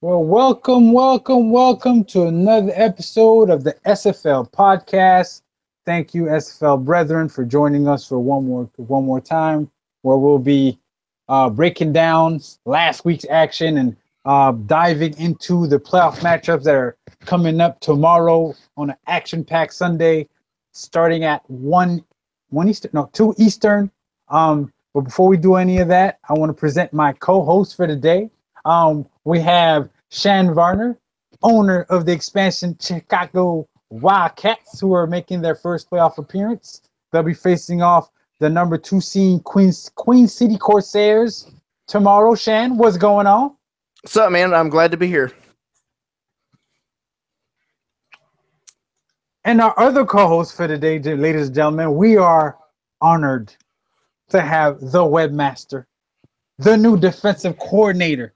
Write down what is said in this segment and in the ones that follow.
Well, welcome to another episode of the SFL podcast. Thank you, SFL brethren, for joining us for one more time, where we'll be breaking down last week's action and diving into the playoff matchups that are coming up tomorrow on an action-packed Sunday, starting at one Eastern, no, 2 Eastern. But before we do any of that, I want to present my co-host for today. We have Shan Varner, owner of the expansion Chicago Wildcats, who are making their first playoff appearance. They'll be facing off the number 2 seed Queen City Corsairs tomorrow. Shan, what's going on? What's up, man? I'm glad to be here. And our other co-host for today, ladies and gentlemen, we are honored to have the webmaster, the new defensive coordinator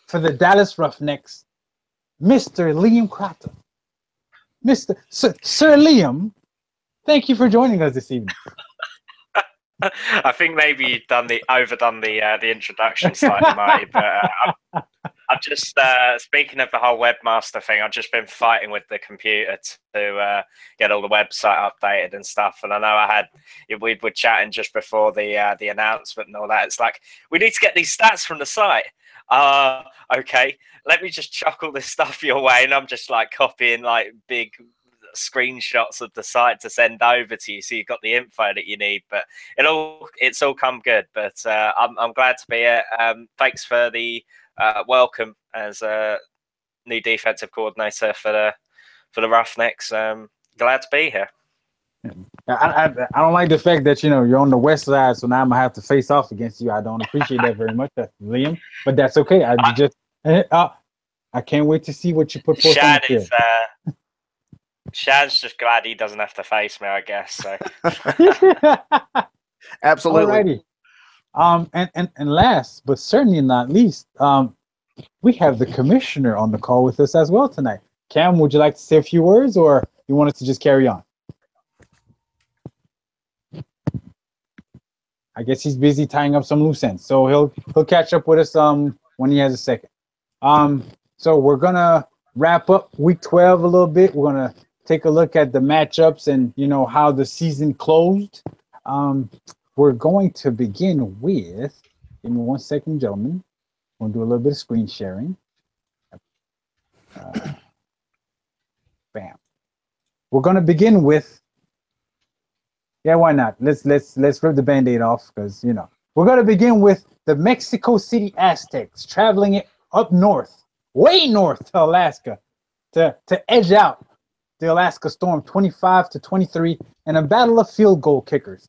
for the Dallas Roughnecks, Mr. Liam Crotton. Sir Liam, thank you for joining us this evening. I think maybe you've overdone the introduction slightly, Marty. But I've just speaking of the whole webmaster thing. I've just been fighting with the computer to get all the website updated and stuff. And I know we were chatting just before the announcement and all that. It's like we need to get these stats from the site. Okay, let me just chuck all this stuff your way, and I'm just like copying like big screenshots of the site to send over to you, so you've got the info that you need. But it's all come good. But I'm glad to be here. Thanks for the welcome as a new defensive coordinator for the Roughnecks. Glad to be here. I don't like the fact that you're on the west side, so now I'm gonna have to face off against you. I don't appreciate that very much, Liam, but that's okay. I can't wait to see what you put forth on the field. Shad's just glad he doesn't have to face me, I guess. So. Absolutely. Alrighty. And last but certainly not least, we have the commissioner on the call with us as well tonight. Cam, would you like to say a few words, or you want us to just carry on? I guess he's busy tying up some loose ends, so he'll catch up with us when he has a second. So we're gonna wrap up week 12 a little bit. We're gonna take a look at the matchups and how the season closed. We're going to begin with. Give me 1 second, gentlemen. We'll do a little bit of screen sharing. Bam. We're gonna begin with. Yeah, why not? Let's rip the Band-Aid off because we're gonna begin with the Mexico City Aztecs traveling it up north, way north to Alaska, to edge out the Alaska Storm 25-23 in a battle of field goal kickers.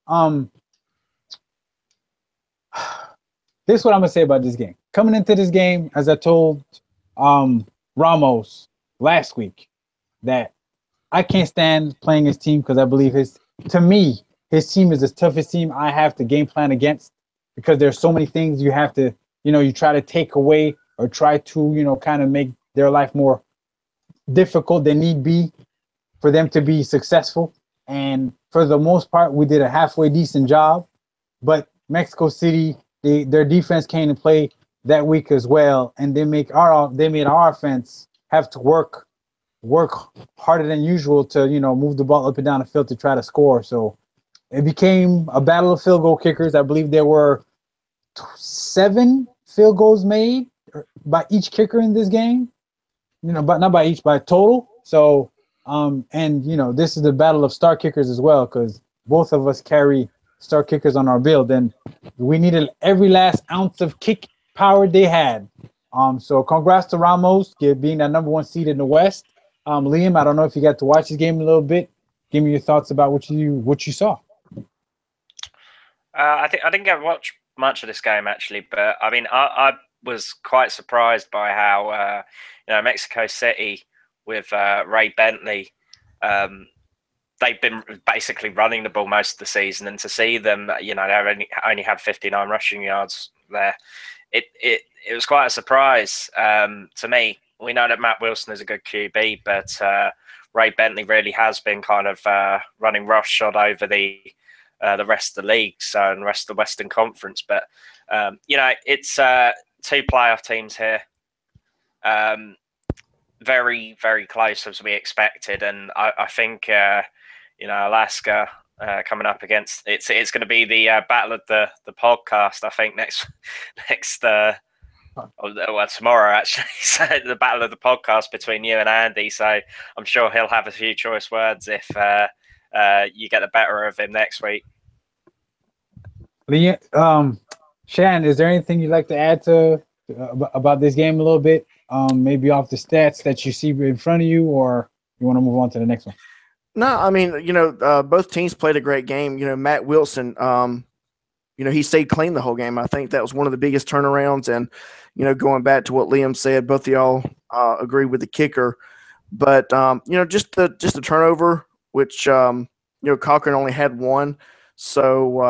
This is what I'm gonna say about this game. Coming into this game, as I told Ramos last week, that I can't stand playing his team because I believe his team is the toughest team I have to game plan against, because there's so many things you have to, you try to take away or try to, kind of make their life more difficult than need be for them to be successful. And for the most part, we did a halfway decent job. But Mexico City, their defense came to play that week as well, and they made our offense have to work harder than usual to move the ball up and down the field to try to score. So it became a battle of field goal kickers. I believe there were 7 field goals made by each kicker in this game. But not by each, by total. So this is the battle of star kickers as well, because both of us carry star kickers on our build, and we needed every last ounce of kick power they had. So congrats to Ramos being that number 1 seed in the West. Liam, I don't know if you got to watch this game a little bit. Give me your thoughts about what you saw. I didn't get to watch much of this game actually, but I mean, I was quite surprised by how Mexico City with Ray Bentley, they've been basically running the ball most of the season, and to see them, they only had 59 rushing yards there. It was quite a surprise to me. We know that Matt Wilson is a good QB, but Ray Bentley really has been kind of running roughshod over the rest of the league, and the rest of the Western Conference. But it's 2 playoff teams here. very, very close as we expected, and I think Alaska coming up against it's going to be the battle of the podcast. I think next tomorrow actually. So the battle of the podcast between you and Andy. So I'm sure he'll have a few choice words if you get the better of him next week. Shan, is there anything you'd like to add to about this game a little bit? Maybe off the stats that you see in front of you, or you want to move on to the next one? No, I mean, both teams played a great game. Matt Wilson, he stayed clean the whole game. I think that was one of the biggest turnarounds. And, going back to what Liam said, both of y'all agree with the kicker. But, just the turnover, which, Cochran only had one. So,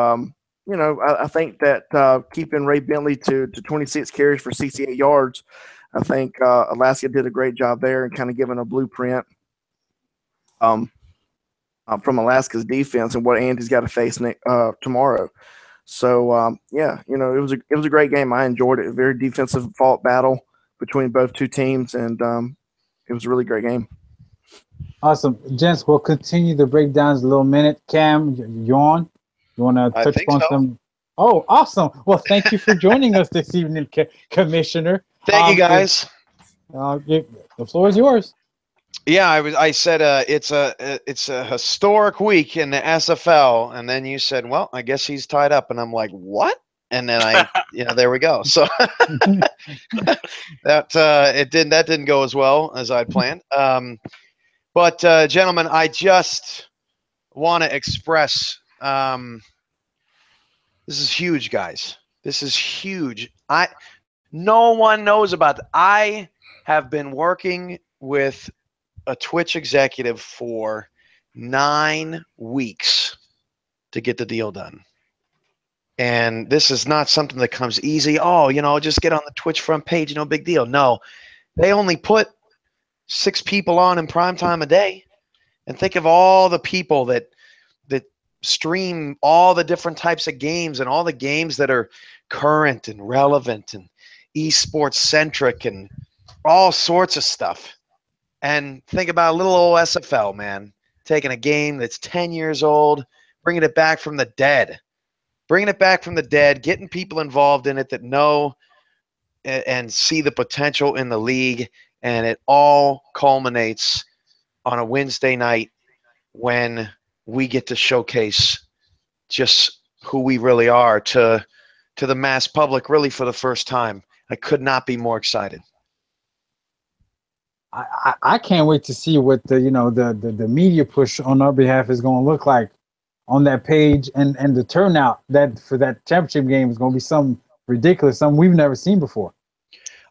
I think that keeping Ray Bentley to 26 carries for 68 yards, I think Alaska did a great job there and kind of giving a blueprint from Alaska's defense and what Andy's got to face tomorrow. So it was a great game. I enjoyed it. A very defensive fought battle between both two teams, and it was a really great game. Awesome, gents. We'll continue the breakdowns in a little minute. Cam, you on? You want to touch upon some? Oh, awesome. Well, thank you for joining us this evening, Commissioner. Thank you, guys. The floor is yours. Yeah, I said it's a historic week in the SFL, and then you said, well, I guess he's tied up, and I'm like, what? And then there we go. So that didn't go as well as I'd planned. But gentlemen, I just want to express this is huge, guys. This is huge. No one knows about it. I have been working with a Twitch executive for 9 weeks to get the deal done. And this is not something that comes easy. Oh, just get on the Twitch front page, no big deal. No, they only put 6 people on in prime time a day. And think of all the people that stream all the different types of games and all the games that are current and relevant and esports centric and all sorts of stuff. And think about a little old SFL, man, taking a game that's 10 years old, bringing it back from the dead, getting people involved in it that know and see the potential in the league. And it all culminates on a Wednesday night when we get to showcase just who we really are to the mass public, really for the first time. I could not be more excited. I can't wait to see what the media push on our behalf is going to look like on that page, and the turnout that for that championship game is going to be something ridiculous, something we've never seen before.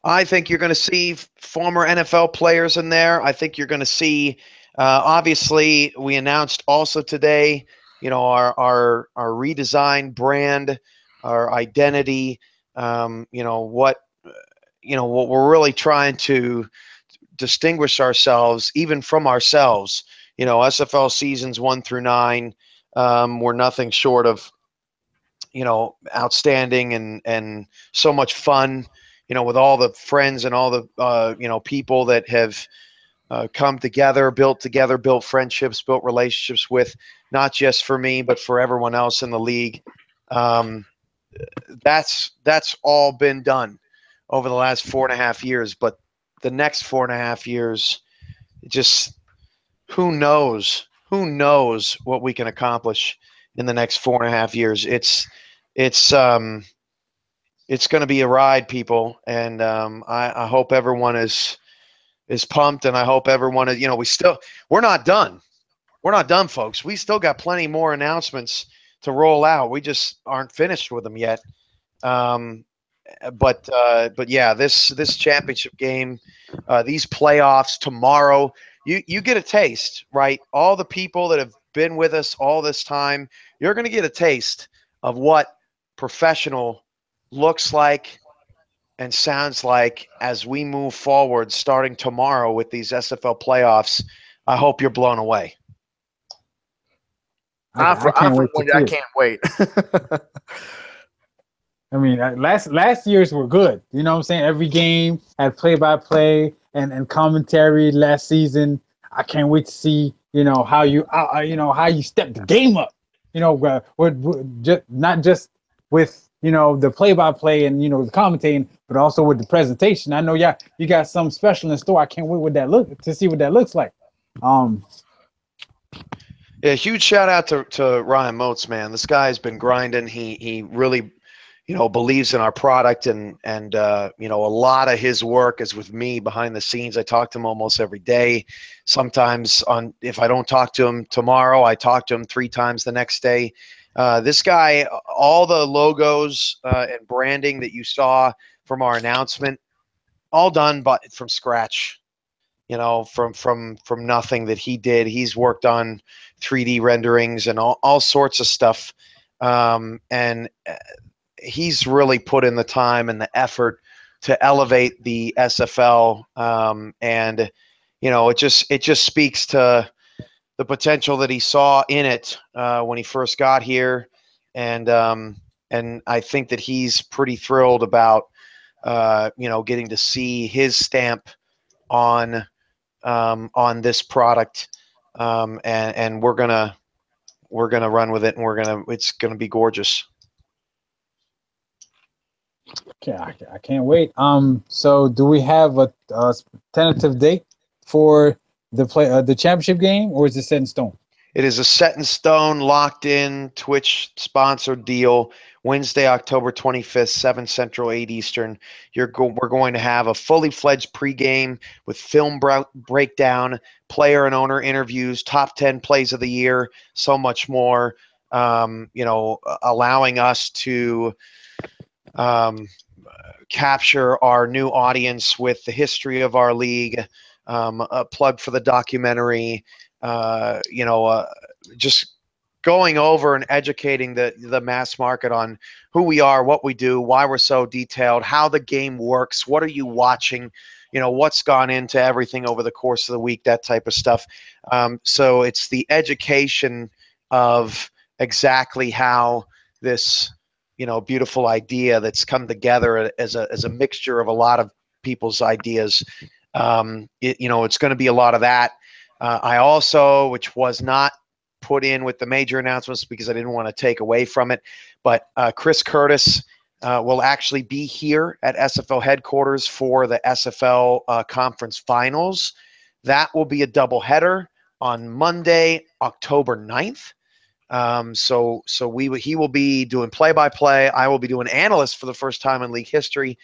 I think you're going to see former NFL players in there. I think you're going to see, obviously, we announced also today, our redesigned brand, our identity, what we're really trying to distinguish ourselves even from ourselves. SFL seasons 1 through 9 were nothing short of, outstanding and so much fun, with all the friends and all the, people that have come together, built friendships, built relationships with, not just for me, but for everyone else in the league. That's all been done over the last 4.5 years, but the next 4.5 years, just who knows what we can accomplish in the next 4.5 years. It's going to be a ride, people. And I hope everyone is pumped, and I hope everyone is, we're not done. We're not done, folks. We still got plenty more announcements to roll out. We just aren't finished with them yet. But yeah, this championship game, these playoffs tomorrow, you get a taste, right? All the people that have been with us all this time, you're going to get a taste of what professional looks like and sounds like as we move forward starting tomorrow with these SFL playoffs. I hope you're blown away. I can't wait. I mean, last year's were good. You know what I'm saying? Every game had play-by-play and commentary last season. I can't wait to see how you step the game up. Just not just with the play-by-play and the commentating, but also with the presentation. I know you got something special in store. I can't wait to see what that looks like. Yeah, huge shout out to Ryan Moats, man. This guy's been grinding. He really, believes in our product, and a lot of his work is with me behind the scenes. I talk to him almost every day. Sometimes if I don't talk to him tomorrow, I talk to him 3 times the next day. This guy, all the logos and branding that you saw from our announcement, all done but from scratch. From nothing that he did. He's worked on 3D renderings and all sorts of stuff. And he's really put in the time and the effort to elevate the SFL. And it just speaks to the potential that he saw in it when he first got here. And I think that he's pretty thrilled about, getting to see his stamp on this product, and we're gonna run with it, and it's gonna be gorgeous. Okay, I can't wait. So do we have a tentative date for the championship game, or is it set in stone? It is a set in stone, locked in Twitch sponsored deal. Wednesday, October 25th, 7 Central, 8 Eastern. We're going to have a fully fledged pregame with film breakdown, player and owner interviews, top 10 plays of the year, so much more. Allowing us to capture our new audience with the history of our league, a plug for the documentary. Just going over and educating the mass market on who we are, what we do, why we're so detailed, how the game works, what are you watching, what's gone into everything over the course of the week, that type of stuff. So it's the education of exactly how this, beautiful idea that's come together as a mixture of a lot of people's ideas. It's going to be a lot of that. I also, which was not put in with the major announcements because I didn't want to take away from it, but Chris Curtis will actually be here at SFL headquarters for the SFL conference finals. That will be a doubleheader on Monday, October 9th. So he will be doing play-by-play. I will be doing analyst for the first time in league history.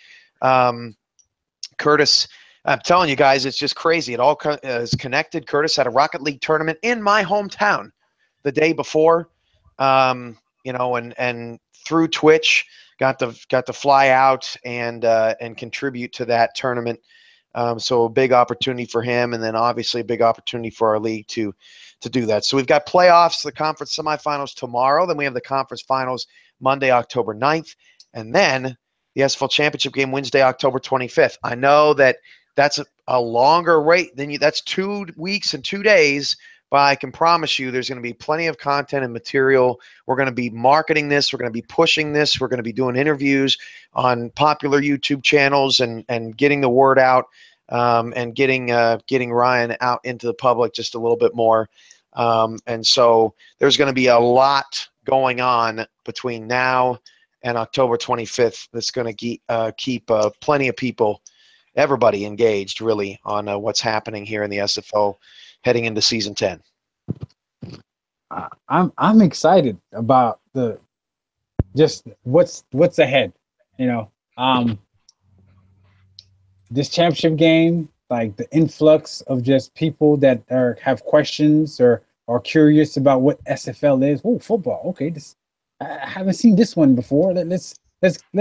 Curtis, I'm telling you guys, it's just crazy. It all is connected. Curtis had a Rocket League tournament in my hometown the day before, and through Twitch, got to fly out and contribute to that tournament. So a big opportunity for him, and then obviously a big opportunity for our league to do that. So we've got playoffs, the conference semifinals tomorrow. Then we have the conference finals Monday, October 9th, and then the SFL championship game Wednesday, October 25th. I know that's a longer wait than you. That's 2 weeks and 2 days, but I can promise you there's going to be plenty of content and material. We're going to be marketing this. We're going to be pushing this. We're going to be doing interviews on popular YouTube channels and getting the word out, and getting Ryan out into the public just a little bit more. And so there's going to be a lot going on between now and October 25th that's going to keep plenty of people, everybody engaged really on what's happening here in the SFL heading into season 10. I'm excited about just what's ahead. This championship game, like the influx of just people that have questions or are curious about what SFL is. Oh, football. Okay, I haven't seen this one before. Let's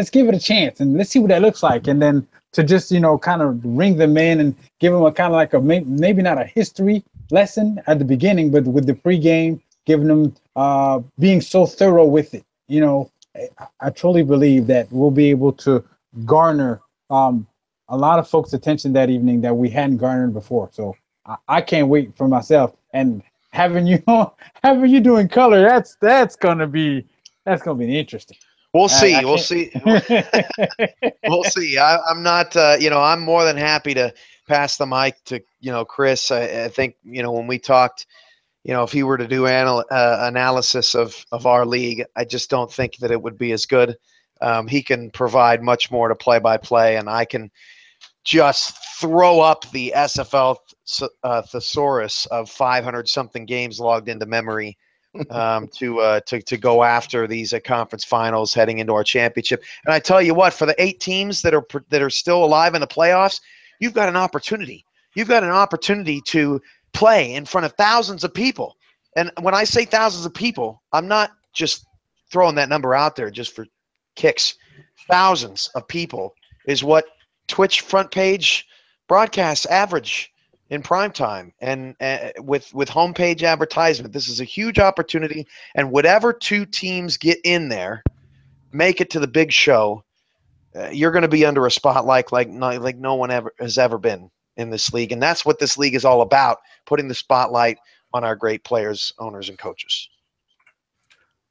give it a chance and let's see what that looks like. And then to just kind of ring them in and give them a kind of like maybe not a history lesson at the beginning, but with the pregame, giving them being so thorough with it. I truly believe that we'll be able to garner a lot of folks' attention that evening that we hadn't garnered before. So I can't wait for myself, and having you doing color. That's gonna be interesting. We'll see. I We'll see. We'll see. I'm not, I'm more than happy to pass the mic to, Chris. I think, when we talked, if he were to do analysis of our league, I just don't think that it would be as good. He can provide much more to play-by-play, and I can just throw up the SFL thesaurus of 500-something games logged into memory to go after these conference finals heading into our championship. And I tell you what, for the 8 teams that are still alive in the playoffs, you've got an opportunity. You've got an opportunity to play in front of thousands of people. And when I say thousands of people, I'm not just throwing that number out there just for kicks. Thousands of people is what Twitch front page broadcasts average in prime time, and with homepage advertisement. This is a huge opportunity, and whatever 2 teams get in there, make it to the big show, you're going to be under a spotlight like no one has ever been in this league. And that's what this league is all about, putting the spotlight on our great players, owners, and coaches.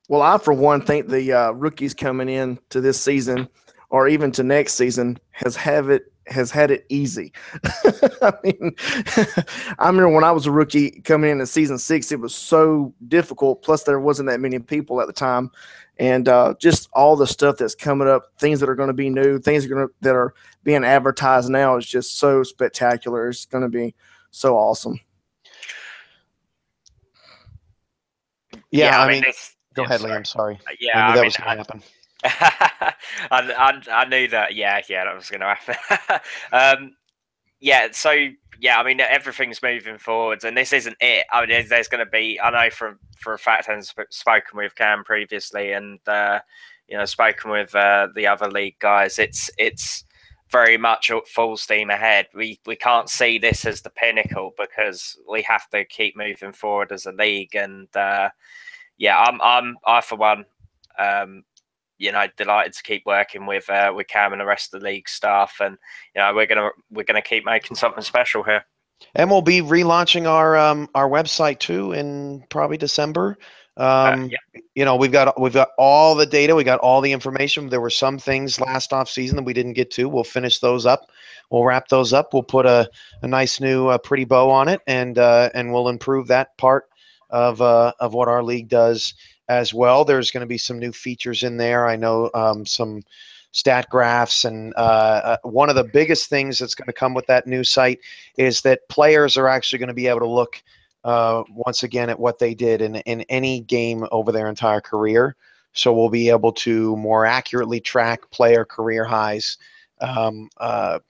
Well, I, for one, think the rookies coming in to this season or even to next season has had it easy. I mean, I remember when I was a rookie coming in season 6, it was so difficult. Plus, there wasn't that many people at the time. And just all the stuff that's coming up, things that are going to be new, things that are being advertised now is just so spectacular. It's going to be so awesome. Yeah, I mean, go ahead, Liam. Sorry. Yeah, I knew that was going to happen. I knew that. Yeah, that was going to happen. I mean, everything's moving forwards, and this isn't it. I mean, there's going to be. I know for a fact, I've spoken with Cam previously, and spoken with the other league guys. It's very much full steam ahead. We can't see this as the pinnacle because we have to keep moving forward as a league, and I for one. Delighted to keep working with Cam and the rest of the league staff, and we're gonna keep making something special here. And we'll be relaunching our website too in probably December. We've got all the data, we got all the information. There were some things last off season that we didn't get to. We'll finish those up. We'll wrap those up. We'll put a nice new pretty bow on it, and we'll improve that part of what our league does as well. There's going to be some new features in there. I know some stat graphs, and one of the biggest things that's going to come with that new site is that players are actually going to be able to look once again at what they did in any game over their entire career. So we'll be able to more accurately track player career highs,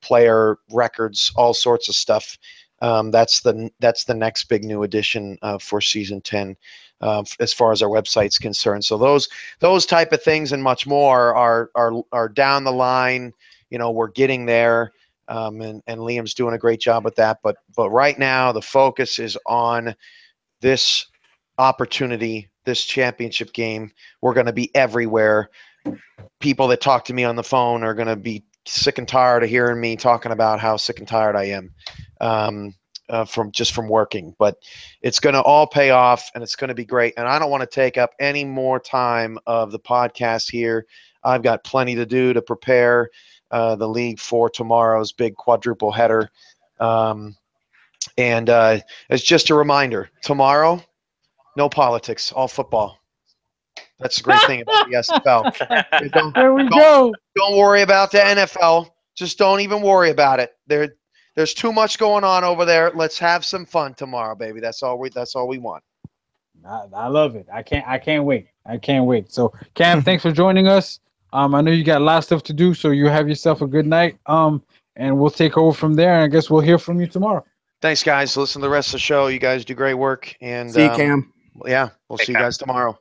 player records, all sorts of stuff. That's the next big new addition for season 10. As far as our website's concerned. So those type of things and much more are down the line. We're getting there, and Liam's doing a great job with that. But right now the focus is on this opportunity, this championship game. We're going to be everywhere. People that talk to me on the phone are going to be sick and tired of hearing me talking about how sick and tired I am. From working, but it's going to all pay off, and it's going to be great. And I don't want to take up any more time of the podcast here. I've got plenty to do to prepare the league for tomorrow's big quadruple header. And as just a reminder, tomorrow, no politics, all football. That's the great thing about the SFL. There we go. Don't worry about the NFL. Just don't even worry about it. There's too much going on over there. Let's have some fun tomorrow, baby. That's all we want. I love it. I can't wait. I can't wait. So Cam, thanks for joining us. I know you got a lot of stuff to do, so you have yourself a good night. And we'll take over from there, and I guess we'll hear from you tomorrow. Thanks, guys. Listen to the rest of the show. You guys do great work. And see you, Cam. Yeah, we'll see you guys tomorrow.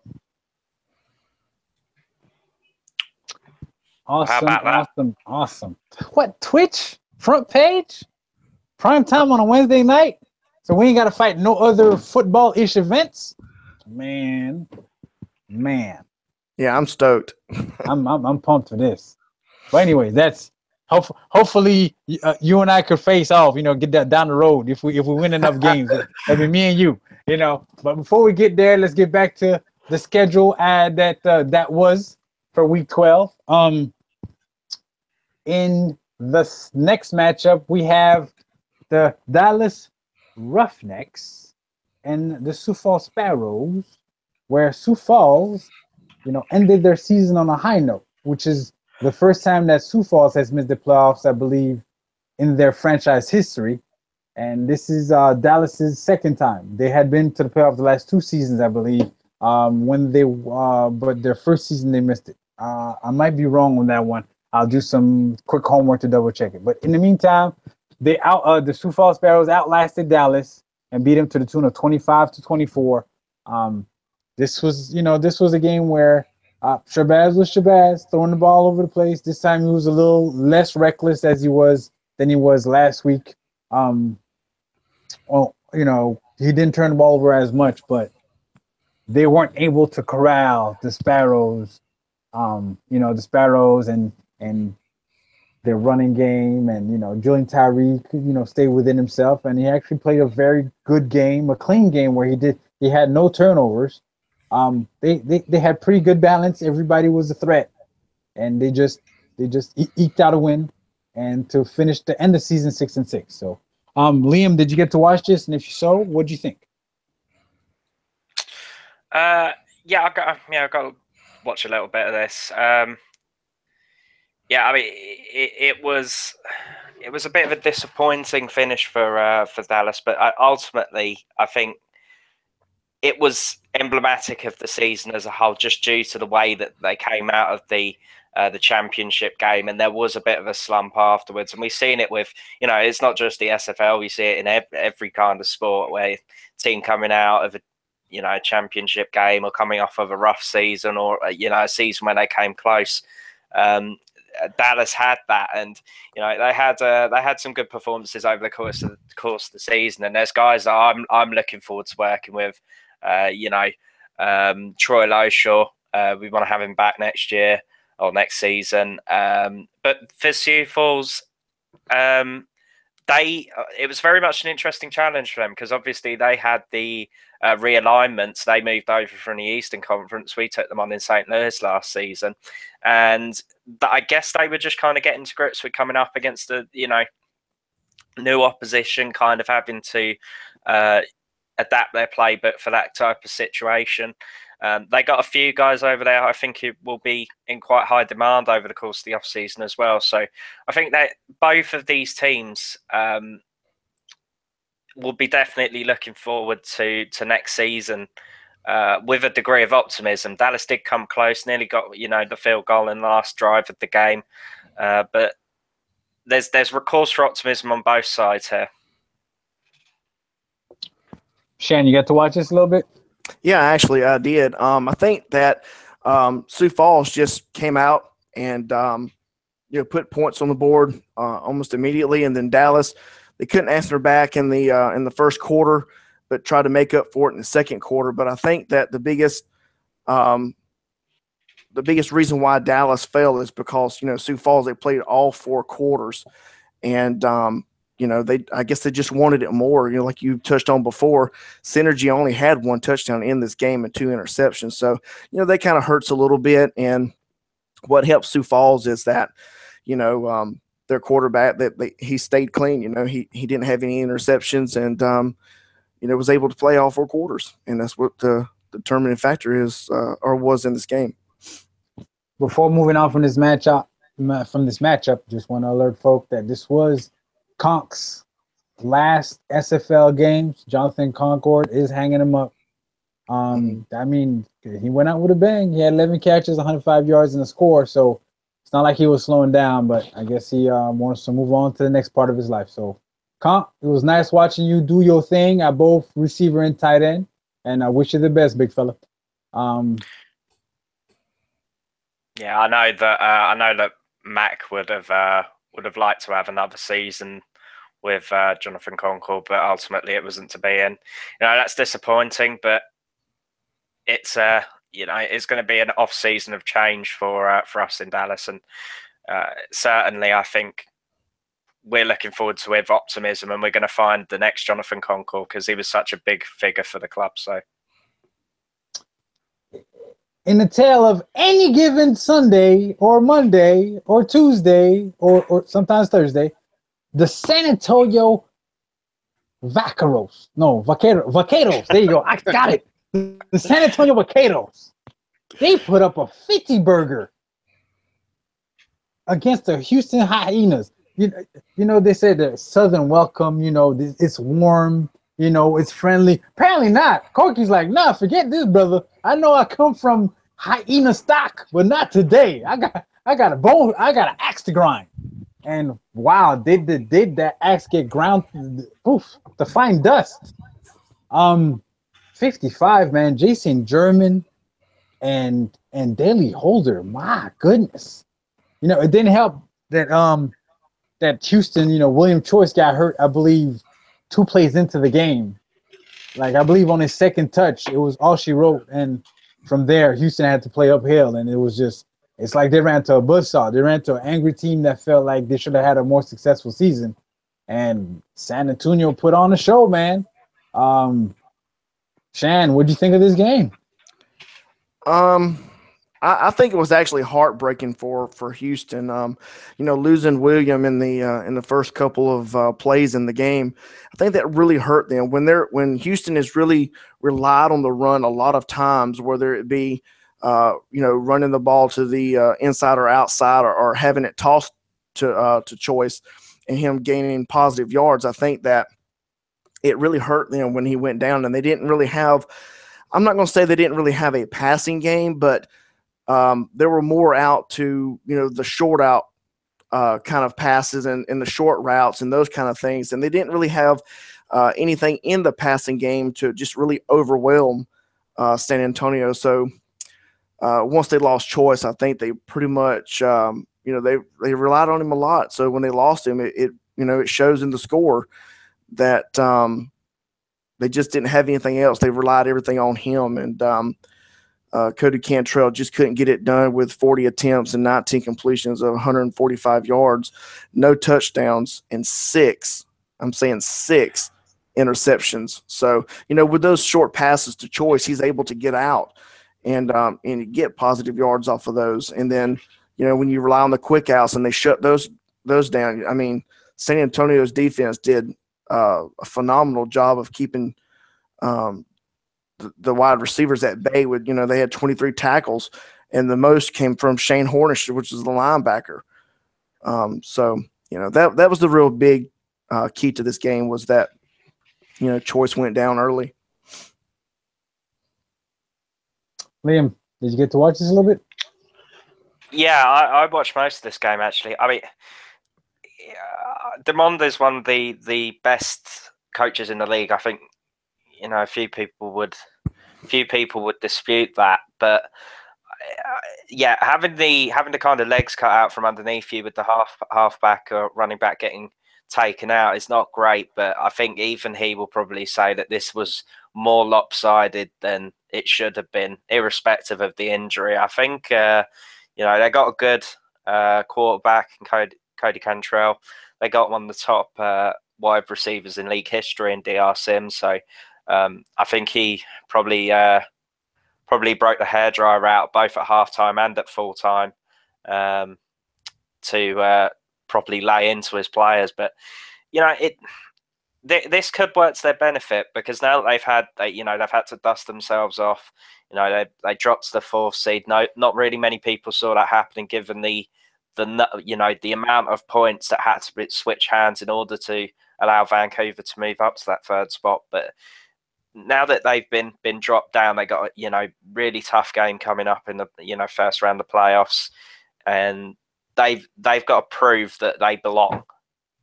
Awesome. What, Twitch? Front page? Prime time on a Wednesday night? So we ain't got to fight no other football-ish events? Man. Yeah, I'm stoked. I'm pumped for this. But anyway, that's hopefully you and I could face off, get that down the road if we win enough games. That'd be me and you, But before we get there, let's get back to the schedule that was for Week 12. In the next matchup, we have the Dallas Roughnecks and the Sioux Falls Sparrows, where Sioux Falls, ended their season on a high note, which is the first time that Sioux Falls has missed the playoffs, I believe, in their franchise history. And this is Dallas's second time. They had been to the playoffs the last 2 seasons, I believe. But their first season they missed it. I might be wrong on that one. I'll do some quick homework to double check it. But in the meantime, the Sioux Falls Sparrows outlasted Dallas and beat them to the tune of 25-24. This was a game where Shabazz was Shabazz, throwing the ball over the place. This time he was a little less reckless than he was last week. He didn't turn the ball over as much, but they weren't able to corral the Sparrows. The Sparrows and their running game, and Julian Tyree could stay within himself, and he actually played a very good game, a clean game where he had no turnovers. They had pretty good balance. Everybody was a threat, and they just eked out a win, and to finish the end of season 6-6. So, Liam, did you get to watch this? And if so, what'd you think? I got to watch a little bit of this. It was a bit of a disappointing finish for Dallas, but ultimately, I think it was emblematic of the season as a whole, just due to the way that they came out of the championship game, and there was a bit of a slump afterwards. And we've seen it with, it's not just the SFL; we see it in every kind of sport where a team coming out of a championship game or coming off of a rough season, or a season where they came close. Dallas had that, and they had some good performances over the course of the season. And there's guys that I'm looking forward to working with. Troy Lowshaw, we want to have him back next year or next season. But for Sioux Falls, it was very much an interesting challenge for them, because obviously they had the realignments. They moved over from the Eastern Conference. We took them on in St. Louis last season, and I guess they were just kind of getting to grips with coming up against the new opposition, kind of having to adapt their playbook for that type of situation. They got a few guys over there I think it will be in quite high demand over the course of the off-season as well. So I think that both of these teams will be definitely looking forward to next season with a degree of optimism. Dallas did come close, nearly got the field goal in the last drive of the game, but there's cause for optimism on both sides here. Shan, you got to watch this a little bit? Yeah, actually, I did. I think that Sioux Falls just came out and put points on the board almost immediately, and then Dallas, they couldn't answer back in the first quarter, but tried to make up for it in the second quarter. But I think that the biggest reason why Dallas fell is because Sioux Falls, they played all 4 quarters, and I guess they just wanted it more. Like you touched on before, Synergy only had 1 touchdown in this game and 2 interceptions. So, that kind of hurts a little bit. And what helps Sioux Falls is that, their quarterback, he stayed clean. He didn't have any interceptions, and, was able to play all 4 quarters. And that's what the determining factor is, or was in this game. Before moving on from this matchup, just want to alert folk that this was Conk's last SFL games. Jonathan Concord is hanging him up. I mean, he went out with a bang. He had 11 catches, 105 yards, and a score. So it's not like he was slowing down, but I guess he wants to move on to the next part of his life. So, Conk, it was nice watching you do your thing at both receiver and tight end, and I wish you the best, big fella. Yeah, I know that Mac would have liked to have another season with Jonathan Concord, but ultimately it wasn't to be. And that's disappointing. But it's it's going to be an off season of change for us in Dallas, and certainly I think we're looking forward to it with optimism, and we're going to find the next Jonathan Concord because he was such a big figure for the club. So. in the tail of any given Sunday or Monday or Tuesday or sometimes Thursday, the San Antonio Vaqueros. No, Vaqueros. There you go. I got it. The San Antonio Vaqueros. They put up a 50 burger against the Houston Hyenas. You know, they said the Southern welcome, you know, it's warm, you know, it's friendly. Apparently not. Corky's like, nah, forget this, brother. I know I come from hyena stock, but not today. I got an axe to grind. And wow, did that axe get ground to fine dust. 55, man, Jason German and Daly Holder. My goodness. You know, it didn't help that that Houston, you know, William Choice got hurt, I believe, 2 plays into the game. Like, I believe on his second touch, it was all she wrote. And from there, Houston had to play uphill. And it was just, it's like they ran to a buzzsaw. They ran to an angry team that felt like they should have had a more successful season. And San Antonio put on a show, man. Shan, what do you think of this game? I think it was actually heartbreaking for Houston. You know, losing William in the first couple of plays in the game, I think that really hurt them. When Houston has really relied on the run a lot of times, whether it be you know, running the ball to the inside or outside, or having it tossed to Choice, and him gaining positive yards, I think that it really hurt them when he went down, and they didn't really have. I'm not going to say they didn't really have a passing game, but there were more out to, you know, the short out kind of passes and the short routes and those kind of things. And they didn't really have anything in the passing game to just really overwhelm San Antonio. So once they lost Choice, I think they pretty much, you know, they relied on him a lot. So when they lost him, it you know, it shows in the score that they just didn't have anything else. They relied everything on him. And Cody Cantrell just couldn't get it done with 40 attempts and 19 completions of 145 yards, no touchdowns, and 6 interceptions. So, you know, with those short passes to Choice, he's able to get out and get positive yards off of those. And then, you know, when you rely on the quick outs and they shut those down, I mean, San Antonio's defense did a phenomenal job of keeping the wide receivers at bay. With, you know, they had 23 tackles, and the most came from Shane Hornish, which is the linebacker. So, you know, that was the real big key to this game, was that, you know, Choice went down early. Liam, did you get to watch this a little bit? Yeah, I watched most of this game, actually. I mean, Demonde's one of the best coaches in the league. I think, you know, a few people would dispute that, but yeah, having the kind of legs cut out from underneath you with the halfback or running back getting taken out is not great. But I think even he will probably say that this was more lopsided than it should have been, irrespective of the injury. I think you know, they got a good quarterback in Cody Cantrell. They got one of the top wide receivers in league history in DR Sims. So I think he probably broke the hairdryer out both at halftime and at full time to properly lay into his players. But, you know, this could work to their benefit, because now that they've had to dust themselves off. You know, they dropped to the 4th seed. No, not really many people saw that happening, given the amount of points that had to switch hands in order to allow Vancouver to move up to that 3rd spot. But now that they've been dropped down, they got, you know, really tough game coming up in the, you know, first round of playoffs, and they've got to prove that they belong,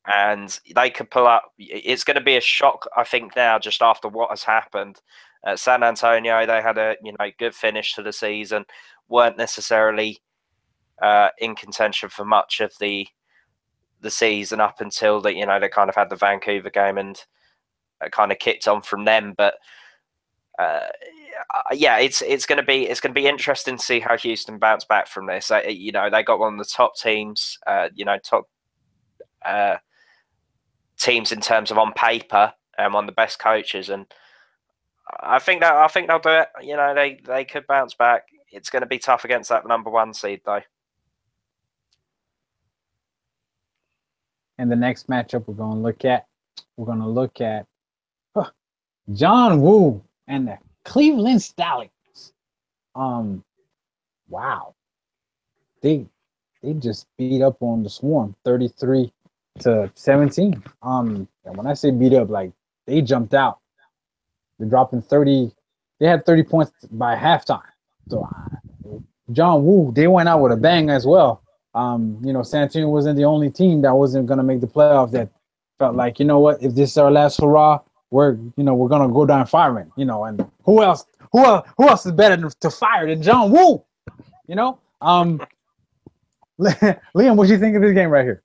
and they could pull up. It's going to be a shock, I think, now, just after what has happened at San Antonio. They had a, you know, good finish to the season, weren't necessarily in contention for much of the season up until that, you know, they kind of had the Vancouver game, and kind of kicked on from them. But yeah, it's going to be interesting to see how Houston bounce back from this. You know, they got one of the top teams, you know, top teams in terms of on paper, and one of the best coaches, and I think they'll do it. You know, they could bounce back. it's going to be tough against that number 1 seed, though. And the next matchup we're going to look at John Woo and the Cleveland Stallions. Wow. They just beat up on the Swarm 33-17. And when I say beat up, like they jumped out. They're dropping 30. They had 30 points by halftime. So John Woo, they went out with a bang as well. San Antonio wasn't the only team that wasn't going to make the playoffs that felt like, you know what, if this is our last hurrah, we're going to go down firing, and who else is better to fire than John Woo? Liam, what do you think of this game right here?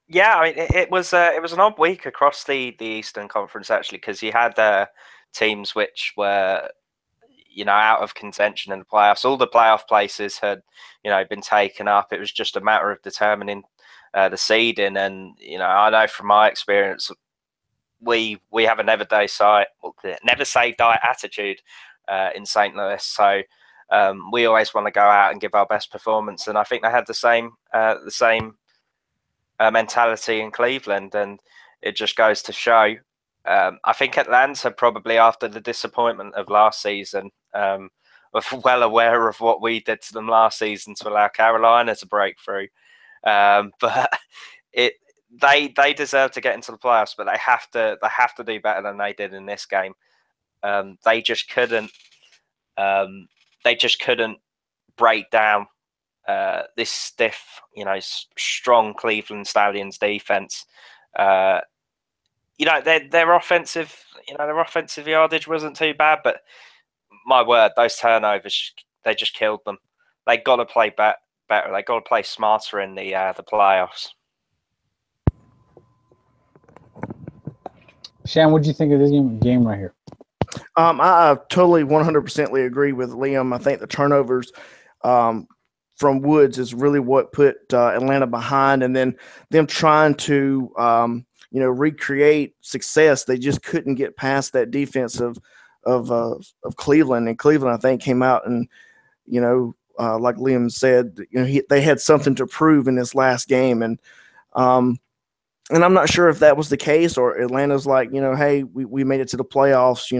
Yeah, I mean, it was an odd week across the Eastern Conference, actually, because you had teams which were, out of contention in the playoffs. All the playoff places had, been taken up. It was just a matter of determining the seeding. And, I know from my experience, we have a never say die attitude in St. Louis. So we always want to go out and give our best performance. And I think they had the same mentality in Cleveland. And it just goes to show. I think Atlanta, probably after the disappointment of last season, were well aware of what we did to them last season to allow Carolina to break through. But they deserve to get into the playoffs, but they have to do better than they did in this game. They just couldn't break down this stiff, strong Cleveland Stallions defense. Their offensive yardage wasn't too bad, but my word, those turnovers, they just killed them. They got to play better. They got to play smarter in the playoffs. Shan, what do you think of this game right here? I totally 100% agree with Liam. I think the turnovers from Woods is really what put Atlanta behind, and then them trying to recreate success. They just couldn't get past that defense of Cleveland. And Cleveland, I think, came out and like Liam said, they had something to prove in this last game, and I'm not sure if that was the case, or Atlanta's like, hey, we made it to the playoffs,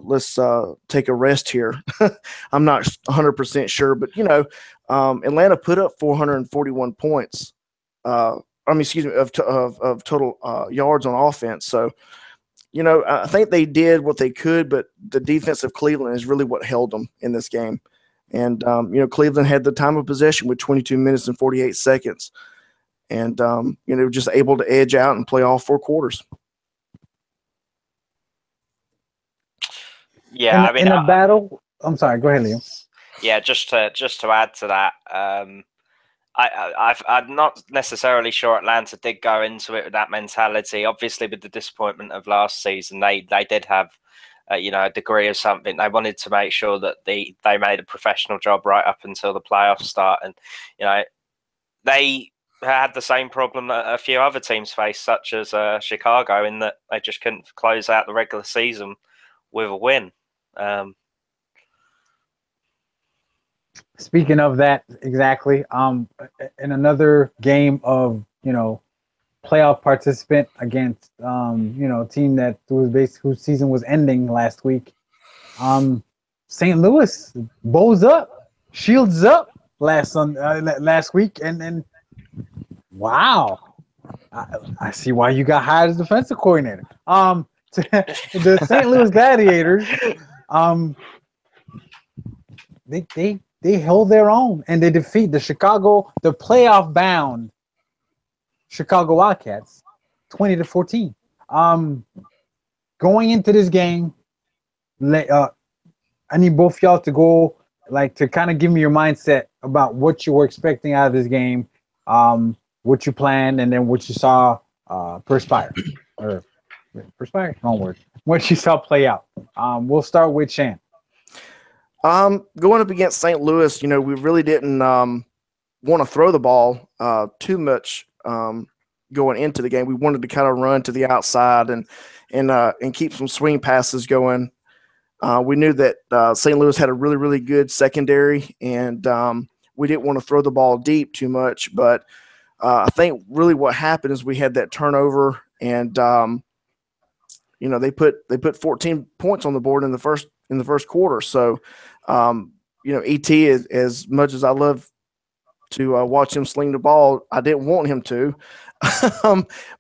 let's take a rest here. I'm not 100% sure, but Atlanta put up 441 points. Of total yards on offense. So, I think they did what they could, but the defense of Cleveland is really what held them in this game. And Cleveland had the time of possession with 22 minutes and 48 seconds, and just able to edge out and play all 4 quarters. Yeah, in a battle. I'm sorry. Go ahead, Liam. Yeah, just to add to that, I'm not necessarily sure Atlanta did go into it with that mentality. Obviously, with the disappointment of last season, they did have a degree of something. They wanted to make sure that they made a professional job right up until the playoffs start, and they had the same problem that a few other teams faced, such as Chicago, in that they just couldn't close out the regular season with a win. Speaking of that, exactly. In another game of playoff participant against team that was whose season was ending last week. St. Louis bows up, shields up last week, and wow, I see why you got hired as defensive coordinator. The St. Louis Gladiators, they held their own, and they defeat the playoff-bound Chicago Wildcats 20-14. Going into this game, I need both y'all to go, to kind of give me your mindset about what you were expecting out of this game, what you planned, and then what you saw perspire. Or perspire? Wrong word. What you saw play out. We'll start with Shan. Going up against St. Louis, we really didn't want to throw the ball too much going into the game. We wanted to kind of run to the outside and keep some swing passes going. We knew that St. Louis had a really, really good secondary, and we didn't want to throw the ball deep too much. But I think really what happened is we had that turnover, and they put 14 points on the board in the first quarter. So ET, as much as I love to watch him sling the ball, I didn't want him to.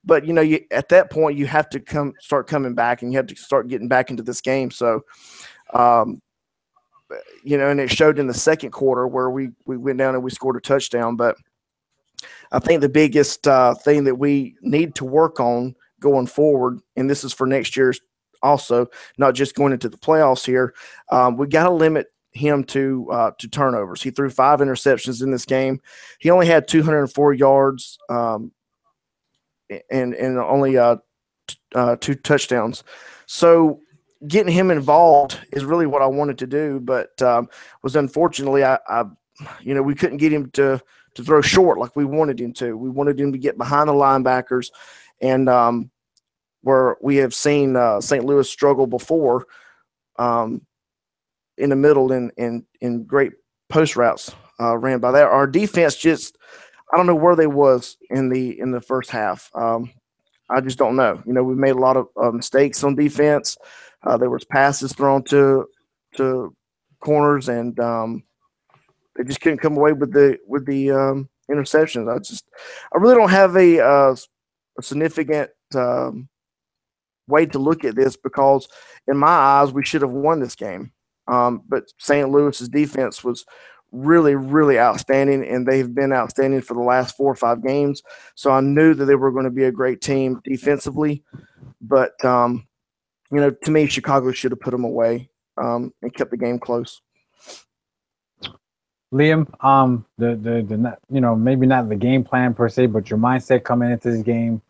But at that point you have to start coming back, and you have to start getting back into this game. So and it showed in the second quarter where we went down and we scored a touchdown. But I think the biggest thing that we need to work on going forward, and this is for next year's also, not just going into the playoffs here, we got to limit him to turnovers. He threw 5 interceptions in this game. He only had 204 yards and only 2 touchdowns. So getting him involved is really what I wanted to do, but was unfortunately we couldn't get him to throw short like we wanted him to. We wanted him to get behind the linebackers, and where we have seen St. Louis struggle before in the middle and great post routes ran by that. Our defense just, I don't know where they was in the first half. I just don't know. We made a lot of mistakes on defense. There was passes thrown to corners, and they just couldn't come away with the interceptions. I really don't have a significant way to look at this, because in my eyes we should have won this game. But St. Louis's defense was really, really outstanding, and they've been outstanding for the last 4 or 5 games. So I knew that they were going to be a great team defensively, but to me, Chicago should have put them away and kept the game close. Liam, maybe not the game plan per se, but your mindset coming into this game,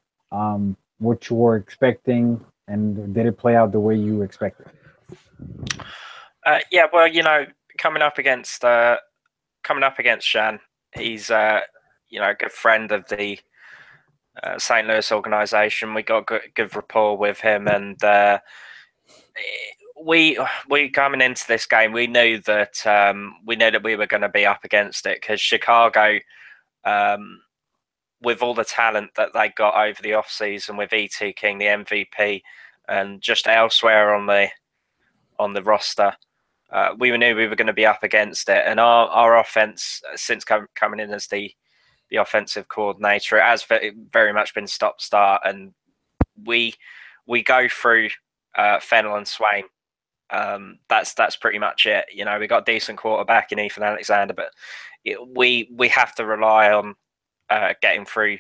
what you were expecting, and did it play out the way you expected? Yeah, well, coming up against Shan, he's a good friend of the St. Louis organization. We got good rapport with him, and we coming into this game, we knew that we were going to be up against it, because Chicago, with all the talent that they got over the offseason, with E.T. King, the MVP, and just elsewhere on the roster, we knew we were going to be up against it. And our offense, since coming in as the offensive coordinator, it has very much been stop-start, and we go through Fennell and Swain. That's pretty much it. We got a decent quarterback in Ethan Alexander, but we have to rely on getting through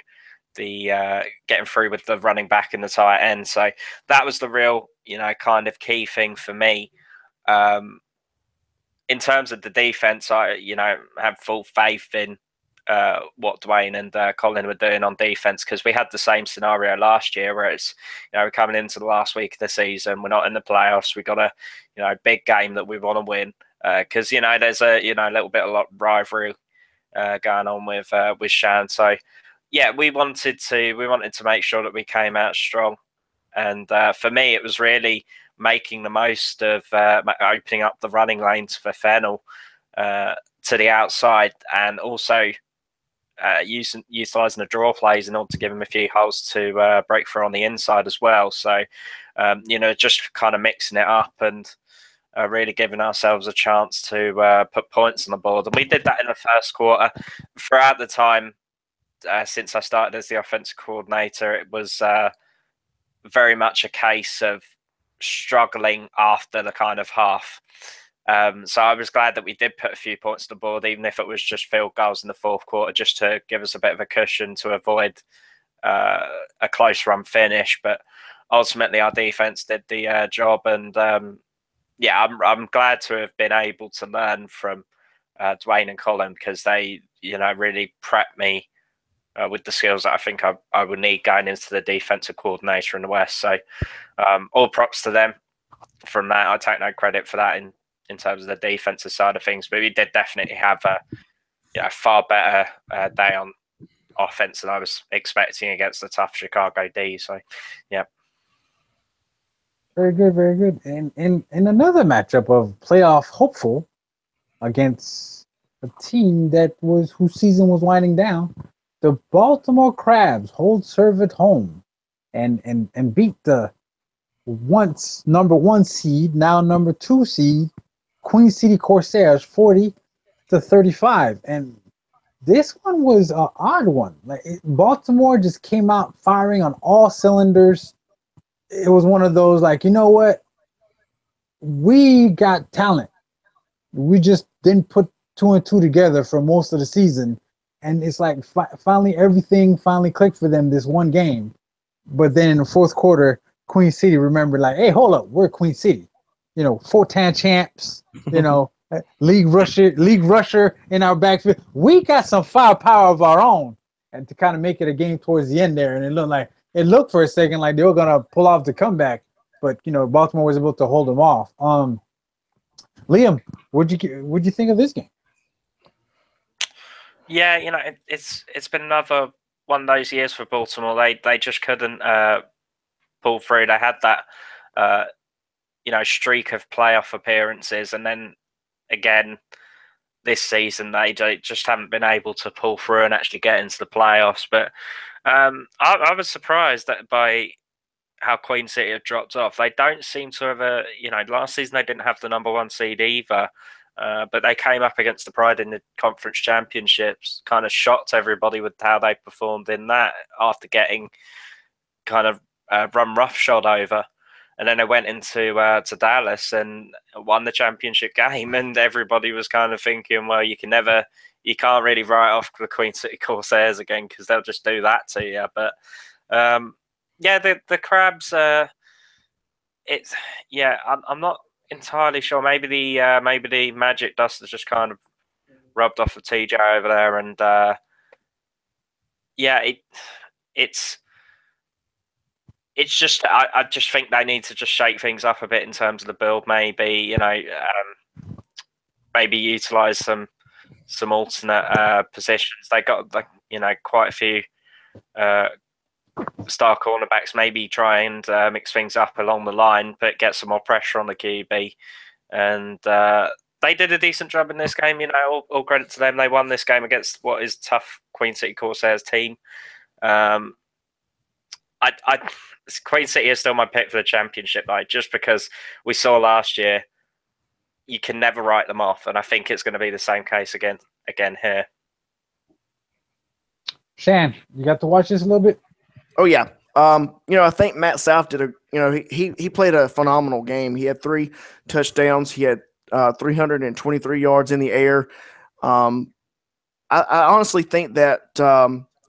with the running back and the tight end. So that was the real kind of key thing for me. In terms of the defense, I have full faith in what Dwayne and Colin were doing on defense, because we had the same scenario last year where it's we're coming into the last week of the season, we're not in the playoffs, we got a big game that we want to win, because there's a little bit of rivalry going on with Shan. So yeah, we wanted to make sure that we came out strong, and for me it was really making the most of opening up the running lanes for Fennell to the outside, and also utilising the draw plays in order to give him a few holes to break through on the inside as well. So, just kind of mixing it up and really giving ourselves a chance to put points on the board. And we did that in the first quarter. Throughout the time, since I started as the offensive coordinator, it was very much a case of struggling after the kind of half. So I was glad that we did put a few points on the board, even if it was just field goals in the fourth quarter, just to give us a bit of a cushion to avoid a close run finish. But ultimately, our defense did the job, and I'm glad to have been able to learn from Dwayne and Colin, because they really prepped me with the skills that I think I would need going into the defensive coordinator in the West. So all props to them from that. I take no credit for that in terms of the defensive side of things, but we did definitely have a far better day on offense than I was expecting against the tough Chicago D. So, yeah. Very good, very good. And in another matchup of playoff hopeful against a team that was whose season was winding down, the Baltimore Crabs hold serve at home and beat the once number one seed, now number two seed, Queen City Corsairs 40-35. And this one was an odd one. Baltimore just came out firing on all cylinders. It was one of those like, you know what? We got talent. We just didn't put two and two together for most of the season. And it's like finally everything finally clicked for them this one game. But then in the fourth quarter, Queen City remembered like, hey, hold up, we're Queen City. You know, 4-10 champs, you know, league rusher in our backfield. We got some firepower of our own. And to kind of make it a game towards the end there. And it looked for a second like they were gonna pull off the comeback. But you know, Baltimore was able to hold them off. Liam, what'd you think of this game? Yeah, you know, it's been another one of those years for Baltimore. They just couldn't pull through. They had that streak of playoff appearances, and then again this season they just haven't been able to pull through and actually get into the playoffs. But I was surprised by how Queen City have dropped off. They don't seem to have last season they didn't have the number one seed either. But they came up against the Pride in the Conference Championships, kind of shocked everybody with how they performed in that after getting kind of run roughshod over. And then they went into to Dallas and won the championship game, and everybody was kind of thinking, well, you can't really write off the Queen City Corsairs again because they'll just do that to you. But yeah, the Crabs, I'm not entirely sure. Maybe the magic dust has just kind of rubbed off of TJ over there, and it's just I just think they need to just shake things up a bit in terms of the build. Maybe maybe utilize some alternate positions. They got quite a few star cornerbacks. Maybe try and mix things up along the line, but get some more pressure on the QB. And they did a decent job in this game. All credit to them. They won this game against what is tough Queen City Corsairs team. Queen City is still my pick for the championship, just because we saw last year you can never write them off, and I think it's going to be the same case again here. Shan, you got to watch this a little bit? Oh yeah. I think Matt South did he played a phenomenal game. He had 3 touchdowns. He had 323 yards in the air. I honestly think that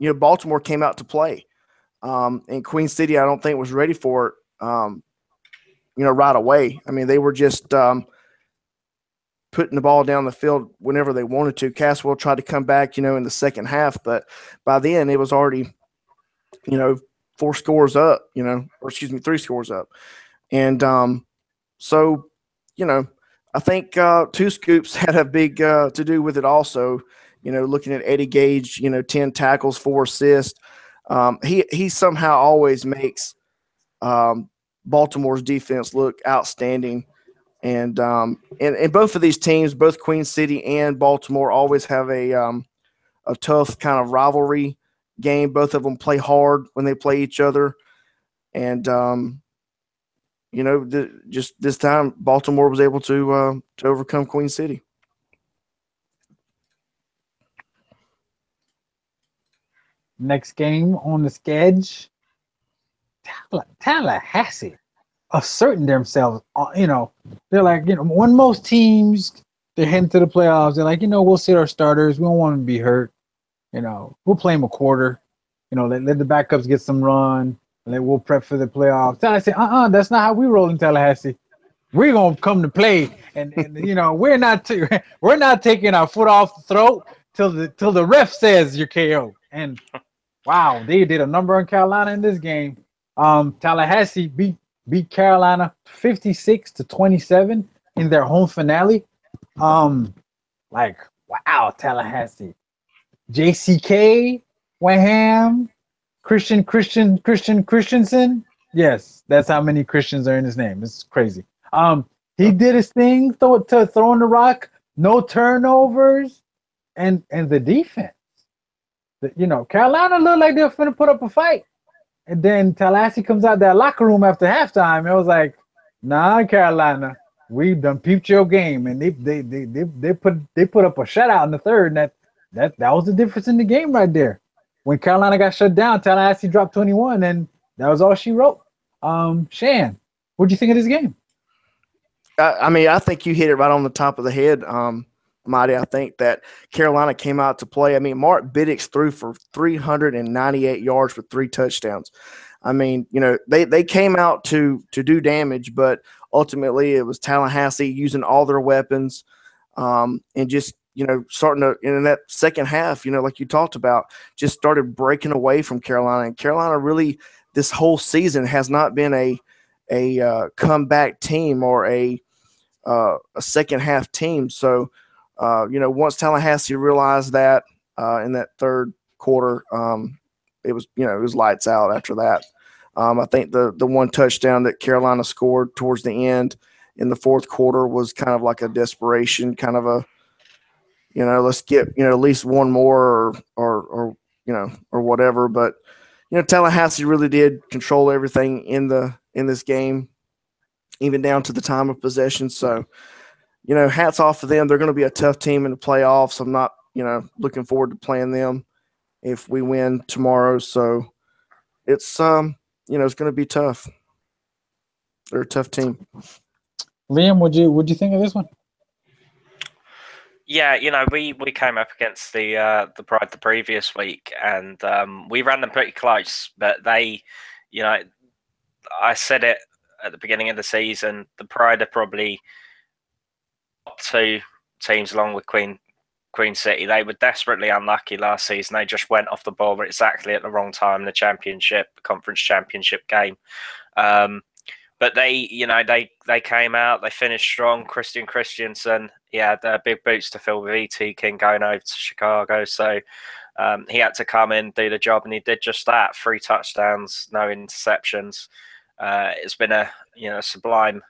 Baltimore came out to play. And Queen City, I don't think was ready for it, right away. I mean, they were just putting the ball down the field whenever they wanted to. Caswell tried to come back, in the second half, but by then it was already, 3 scores up. And so, I think 2 Scoops had a big to do with it also. Looking at Eddie Gage, 10 tackles, 4 assists. He somehow always makes Baltimore's defense look outstanding, and both of these teams, both Queen City and Baltimore, always have a tough kind of rivalry game. Both of them play hard when they play each other, and just this time Baltimore was able to overcome Queen City. Next game on the schedule, Tallahassee asserting themselves. They're like, when most teams they're heading to the playoffs, they're like, we'll sit our starters. We don't want them to be hurt. We'll play them a quarter. Let the backups get some run. And then we'll prep for the playoffs. Tallahassee, that's not how we roll in Tallahassee. We're gonna come to play, and we're not taking our foot off the throat till the ref says you're KO. And wow, they did a number on Carolina in this game. Tallahassee beat Carolina 56-27 in their home finale. Wow, Tallahassee. JCK went ham. Christensen, Yes, that's how many Christians are in his name. It's crazy. He did his thing, throwing the rock, no turnovers, and the defense. Carolina looked like they were finna put up a fight. And then Tallahassee comes out that locker room after halftime. It was like, nah, Carolina, we done peeped your game, and they put up a shutout in the third, and that was the difference in the game right there. When Carolina got shut down, Tallahassee dropped 21, and that was all she wrote. Shan, what'd you think of this game? I mean, I think you hit it right on the top of the head, Marty. I think that Carolina came out to play. I mean, Mark Biddix threw for 398 yards with 3 touchdowns. I mean, they came out to do damage, but ultimately it was Tallahassee using all their weapons, and just starting to in that second half, like you talked about, just started breaking away from Carolina. And Carolina really this whole season has not been a comeback team or a second half team. So, once Tallahassee realized that in that third quarter, it was lights out after that. I think the one touchdown that Carolina scored towards the end in the fourth quarter was kind of like a desperation, kind of a, let's get, at least one more or whatever. But, Tallahassee really did control everything in this game, even down to the time of possession. So, hats off to them. They're going to be a tough team in the playoffs. I'm not, looking forward to playing them if we win tomorrow. So it's, it's going to be tough. They're a tough team. Liam, what'd you think of this one? Yeah, we came up against the Pride the previous week, and we ran them pretty close. But they, I said it at the beginning of the season, the Pride are probably top 2 teams along with Queen City. They were desperately unlucky last season. They just went off the ball exactly at the wrong time in the conference championship game. But they came out, they finished strong. Christian Christensen, he had big boots to fill with E.T. King going over to Chicago. So he had to come in, do the job, and he did just that. 3 touchdowns, no interceptions. It's been a sublime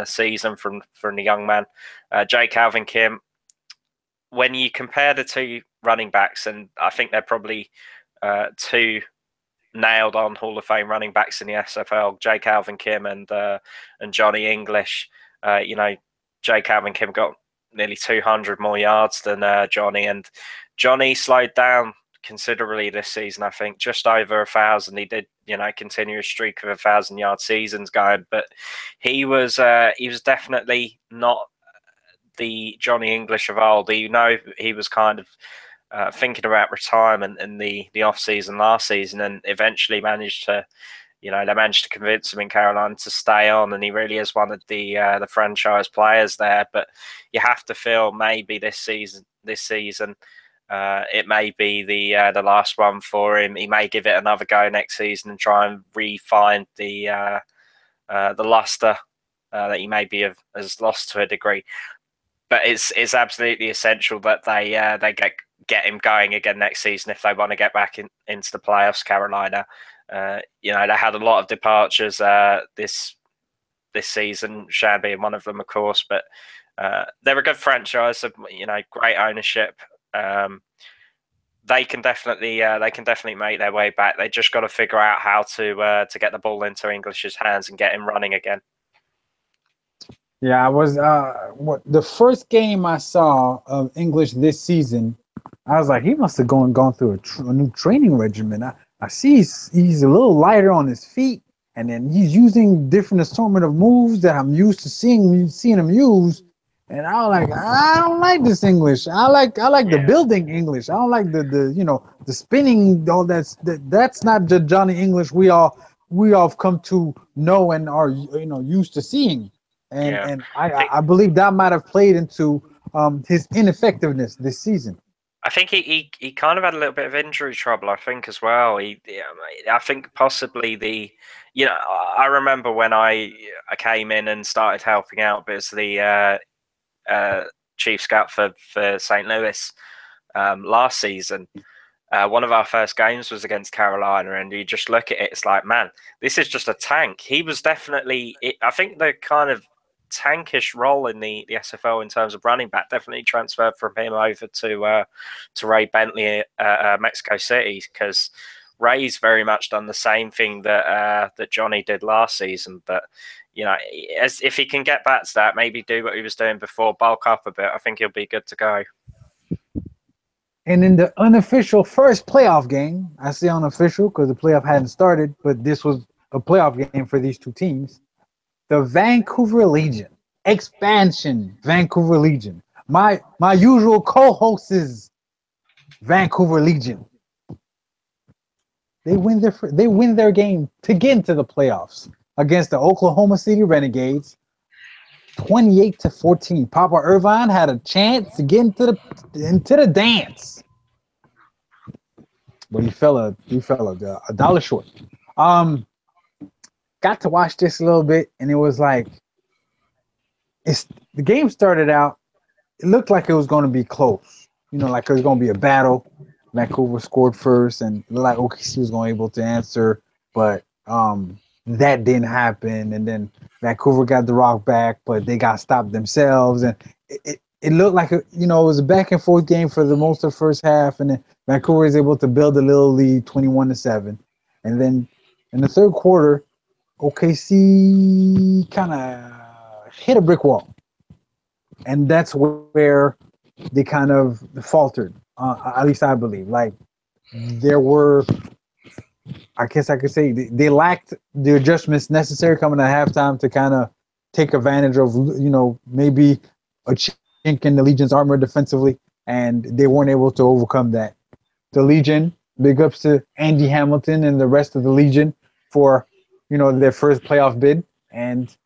season from the young man. J. Calvin Kim, when you compare the 2 running backs, and I think they're probably 2 nailed on Hall of Fame running backs in the SFL, J. Calvin Kim and Johnny English. J. Calvin Kim got nearly 200 more yards than Johnny, and Johnny slowed down considerably this season. I think just over 1,000. He did continue a streak of 1,000-yard seasons going, but he was definitely not the Johnny English of old. He was kind of thinking about retirement in the off season last season, and eventually managed to, they managed to convince him in Carolina to stay on, and he really is one of the franchise players there. But you have to feel maybe this season, it may be the last one for him. He may give it another go next season and try and re-find the luster that he maybe has lost to a degree. But it's absolutely essential that they get him going again next season if they want to get back into the playoffs. Carolina, they had a lot of departures this season, Shan being one of them, of course. But they're a good franchise, great ownership. They can definitely make their way back. They just got to figure out how to get the ball into English's hands and get him running again. Yeah, I was the first game I saw of English this season. I was like, he must have gone through a new training regimen. I see he's a little lighter on his feet, and then he's using different assortment of moves that I'm used to seeing him use. And I was like, I don't like this English. I like the building English. I don't like the spinning. All that's not the Johnny English we all have come to know and are used to seeing. And I believe that might have played into his ineffectiveness this season. I think he kind of had a little bit of injury trouble, I think, as well. I think possibly I remember when I came in and started helping out as the chief scout for St. Louis last season. One of our first games was against Carolina, and you just look at it, it's like, man, this is just a tank. He was definitely, I think the kind of tankish role in the SFL in terms of running back definitely transferred from him over to Ray Bentley at Mexico City, because Ray's very much done the same thing that Johnny did last season. But if he can get back to that, maybe do what he was doing before, bulk up a bit, I think he'll be good to go. And in the unofficial first playoff game, I say unofficial because the playoff hadn't started, but this was a playoff game for these two teams. The Vancouver Legion, expansion Vancouver Legion. My usual co-host is Vancouver Legion. They win their game to get into the playoffs against the Oklahoma City Renegades, 28-14. Papa Irvine had a chance to get into the dance, but he fell a dollar short. Got to watch this a little bit, and it was like, the game started out. It looked like it was going to be close, like it was going to be a battle. Vancouver scored first, and like OKC was going to be able to answer, but that didn't happen. And then Vancouver got the rock back, but they got stopped themselves, and it looked like it was a back and forth game for the most of the first half, and then Vancouver was able to build a little lead, 21-7, and then in the third quarter, OKC kind of hit a brick wall, and that's where they kind of faltered. At least I believe. Like, there were, I guess I could say, they lacked the adjustments necessary coming at halftime to kind of take advantage of, maybe a chink in the Legion's armor defensively, and they weren't able to overcome that. The Legion, big ups to Andy Hamilton and the rest of the Legion for, their first playoff bid, and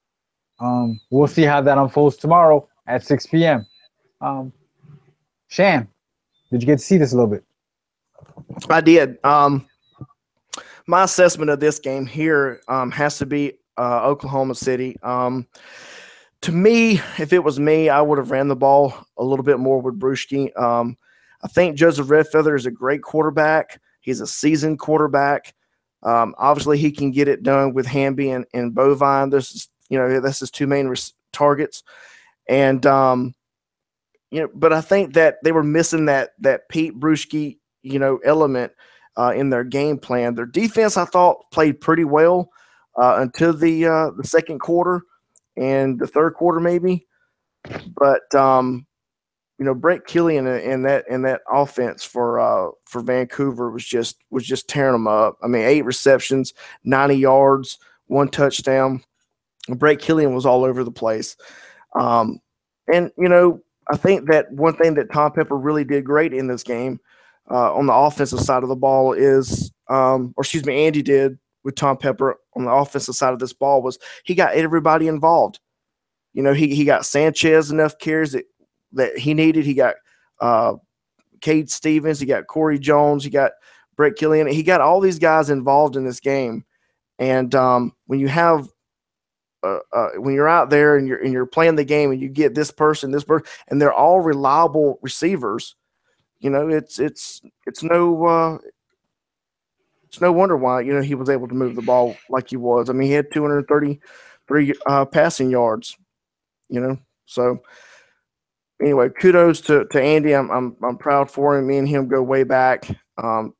we'll see how that unfolds tomorrow at 6 p.m. Shan, did you get to see this a little bit? I did. My assessment of this game here has to be Oklahoma City. To me, if it was me, I would have ran the ball a little bit more with Bruschi. I think Joseph Redfeather is a great quarterback. He's a seasoned quarterback. Obviously, he can get it done with Hamby and Bovine. That's his two main targets. And but I think that they were missing that Pete Bruschi, element in their game plan. Their defense, I thought, played pretty well until the second quarter and the third quarter maybe. But Brett Killian and that offense for Vancouver was just tearing them up. I mean, 8 receptions, 90 yards, 1 touchdown. Brett Killian was all over the place. I think that one thing that Tom Pepper really did great in this game on the offensive side of the ball is, Andy did with Tom Pepper on the offensive side of this ball was he got everybody involved. He got Sanchez enough carries that he needed. He got Cade Stevens. He got Corey Jones. He got Brett Killian. He got all these guys involved in this game. And when you have when you're out there and you're playing the game and you get this person, and they're all reliable receivers, it's no wonder why he was able to move the ball like he was. I mean, he had 233 passing yards. So anyway, kudos to Andy. I'm proud for him. Me and him go way back, all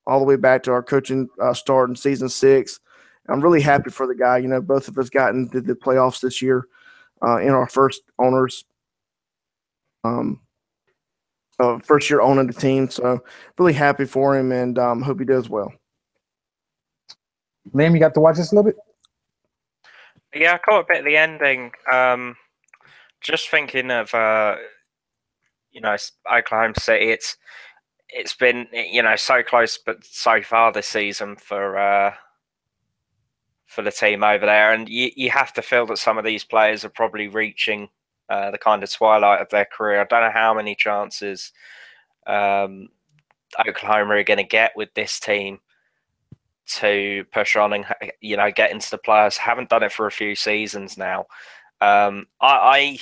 the way back to our coaching start in season 6. I'm really happy for the guy. Both of us got into the playoffs this year in our first owners, first year owning the team. So really happy for him, and hope he does well. Liam, you got to watch this a little bit? Yeah, I caught a bit of the ending. Just thinking of Oklahoma City. It's been so close, but so far this season for the team over there, and you have to feel that some of these players are probably reaching the kind of twilight of their career. I don't know how many chances Oklahoma are going to get with this team to push on and get into the playoffs. Haven't done it for a few seasons now, I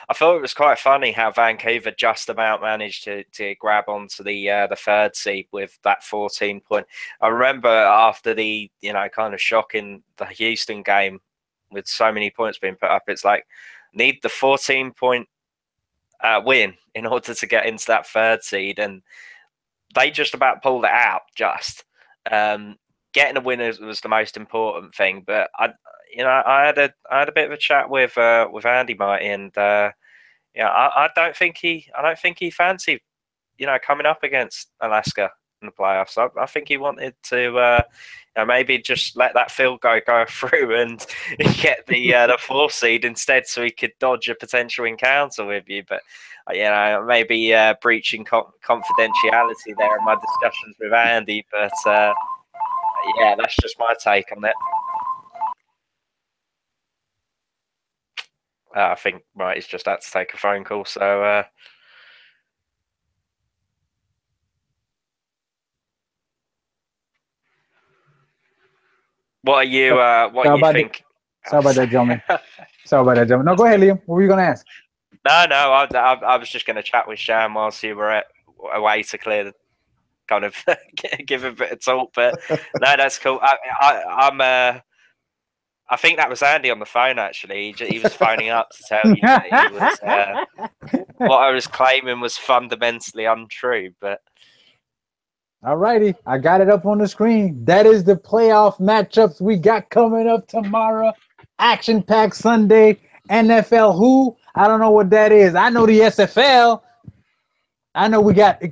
I thought it was quite funny how Vancouver just about managed to grab onto the third seed with that 14 point. I remember after the kind of shock in the Houston game with so many points being put up, it's like need the 14-point win in order to get into that third seed, and they just about pulled it out. Just getting a win was the most important thing, but I had a bit of a chat with Andy Marty, and I don't think he fancied coming up against Alaska in the playoffs. I think he wanted to maybe just let that field goal go through and get the fourth seed instead, so he could dodge a potential encounter with you. But maybe breaching confidentiality there in my discussions with Andy. But that's just my take on it. I think he's just had to take a phone call. So what are you? What do you think? Sorry about that, gentleman. No, go ahead, Liam. What were you going to ask? No. I was just going to chat with Sham whilst you were away to clear the kind of give a bit of talk. But no, that's cool. I think that was Andy on the phone, actually. He was phoning up to tell you that he was, what I was claiming was fundamentally untrue. But all righty, I got it up on the screen. That is the playoff matchups we got coming up tomorrow. Action-packed Sunday. NFL who? I don't know what that is. I know the SFL. I know we got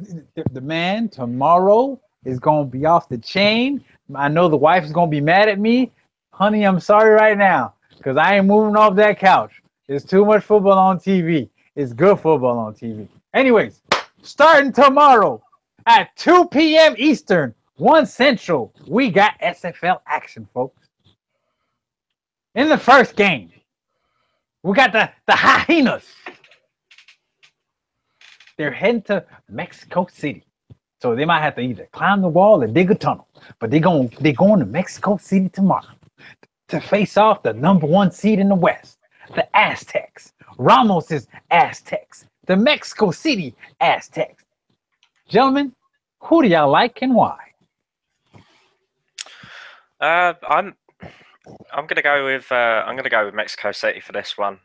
the man tomorrow is going to be off the chain. I know the wife is going to be mad at me. Honey, I'm sorry right now because I ain't moving off that couch. There's too much football on TV. It's good football on TV. Anyways, starting tomorrow at 2 p.m. Eastern, 1 Central, we got SFL action, folks. In the first game, we got the Hyenas. They're heading to Mexico City. So they might have to either climb the wall or dig a tunnel. But they're going to Mexico City tomorrow to face off the #1 seed in the West, the Aztecs. Ramos's Aztecs. The Mexico City Aztecs. Gentlemen, who do y'all like and why? I'm gonna go with Mexico City for this one.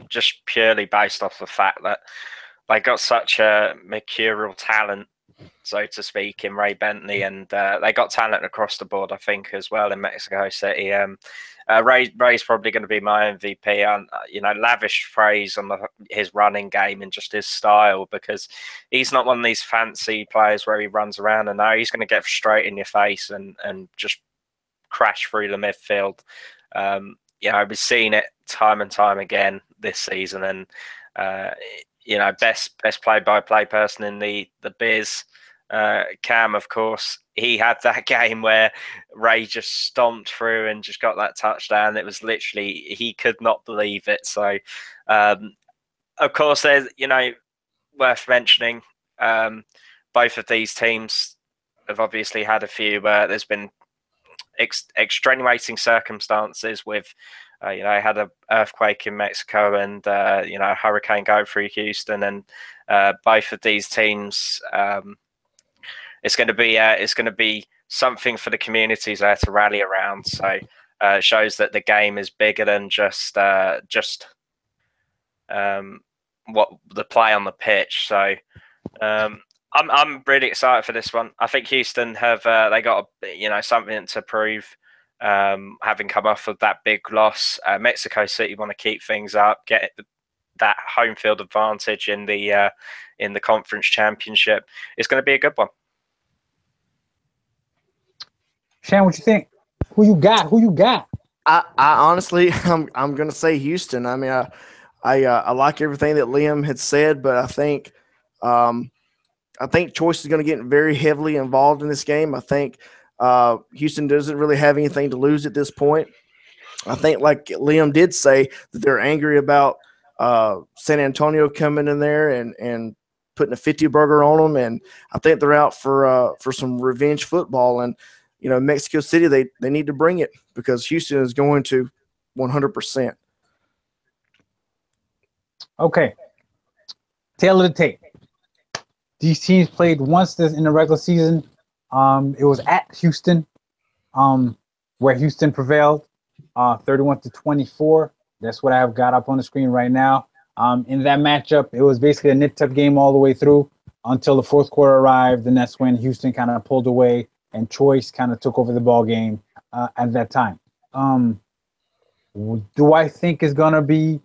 Just purely based off the fact that they got such a mercurial talent, so to speak, in Ray Bentley, and they got talent across the board, I think, as well in Mexico City. Ray's probably going to be my MVP. Lavish praise on his running game and just his style, because he's not one of these fancy players where he runs around and now he's going to get straight in your face and just crash through the midfield. We've seen it time and time again this season, and best play-by-play person in the biz, Cam, of course. He had that game where Ray just stomped through and just got that touchdown. It was literally, he could not believe it. So, of course, there's worth mentioning, both of these teams have obviously had a few. There's been extenuating circumstances with. I had an earthquake in Mexico and a hurricane going through Houston, and both of these teams, it's going to be something for the communities there to rally around. So it shows that the game is bigger than just what the play on the pitch. So I'm really excited for this one. I think Houston have they got something to prove. Having come off of that big loss, Mexico City want to keep things up, get that home field advantage in the conference championship. It's going to be a good one. Shan, what you think? Who you got? I honestly, I'm going to say Houston. I mean, I like everything that Liam had said, but I think Choice is going to get very heavily involved in this game. I think Houston doesn't really have anything to lose at this point. I think, like Liam did say, that they're angry about San Antonio coming in there and putting a 50 burger on them, and I think they're out for some revenge football. And Mexico City, they need to bring it because Houston is going to 100%. Okay. Tail of the tape. These teams played once this in the regular season. It was at Houston, where Houston prevailed, 31-24. That's what I have got up on the screen right now. In that matchup, it was basically a nip-tuck game all the way through until the fourth quarter arrived, and that's when Houston kind of pulled away and Choice kind of took over the ball game at that time. Do I think it's gonna be,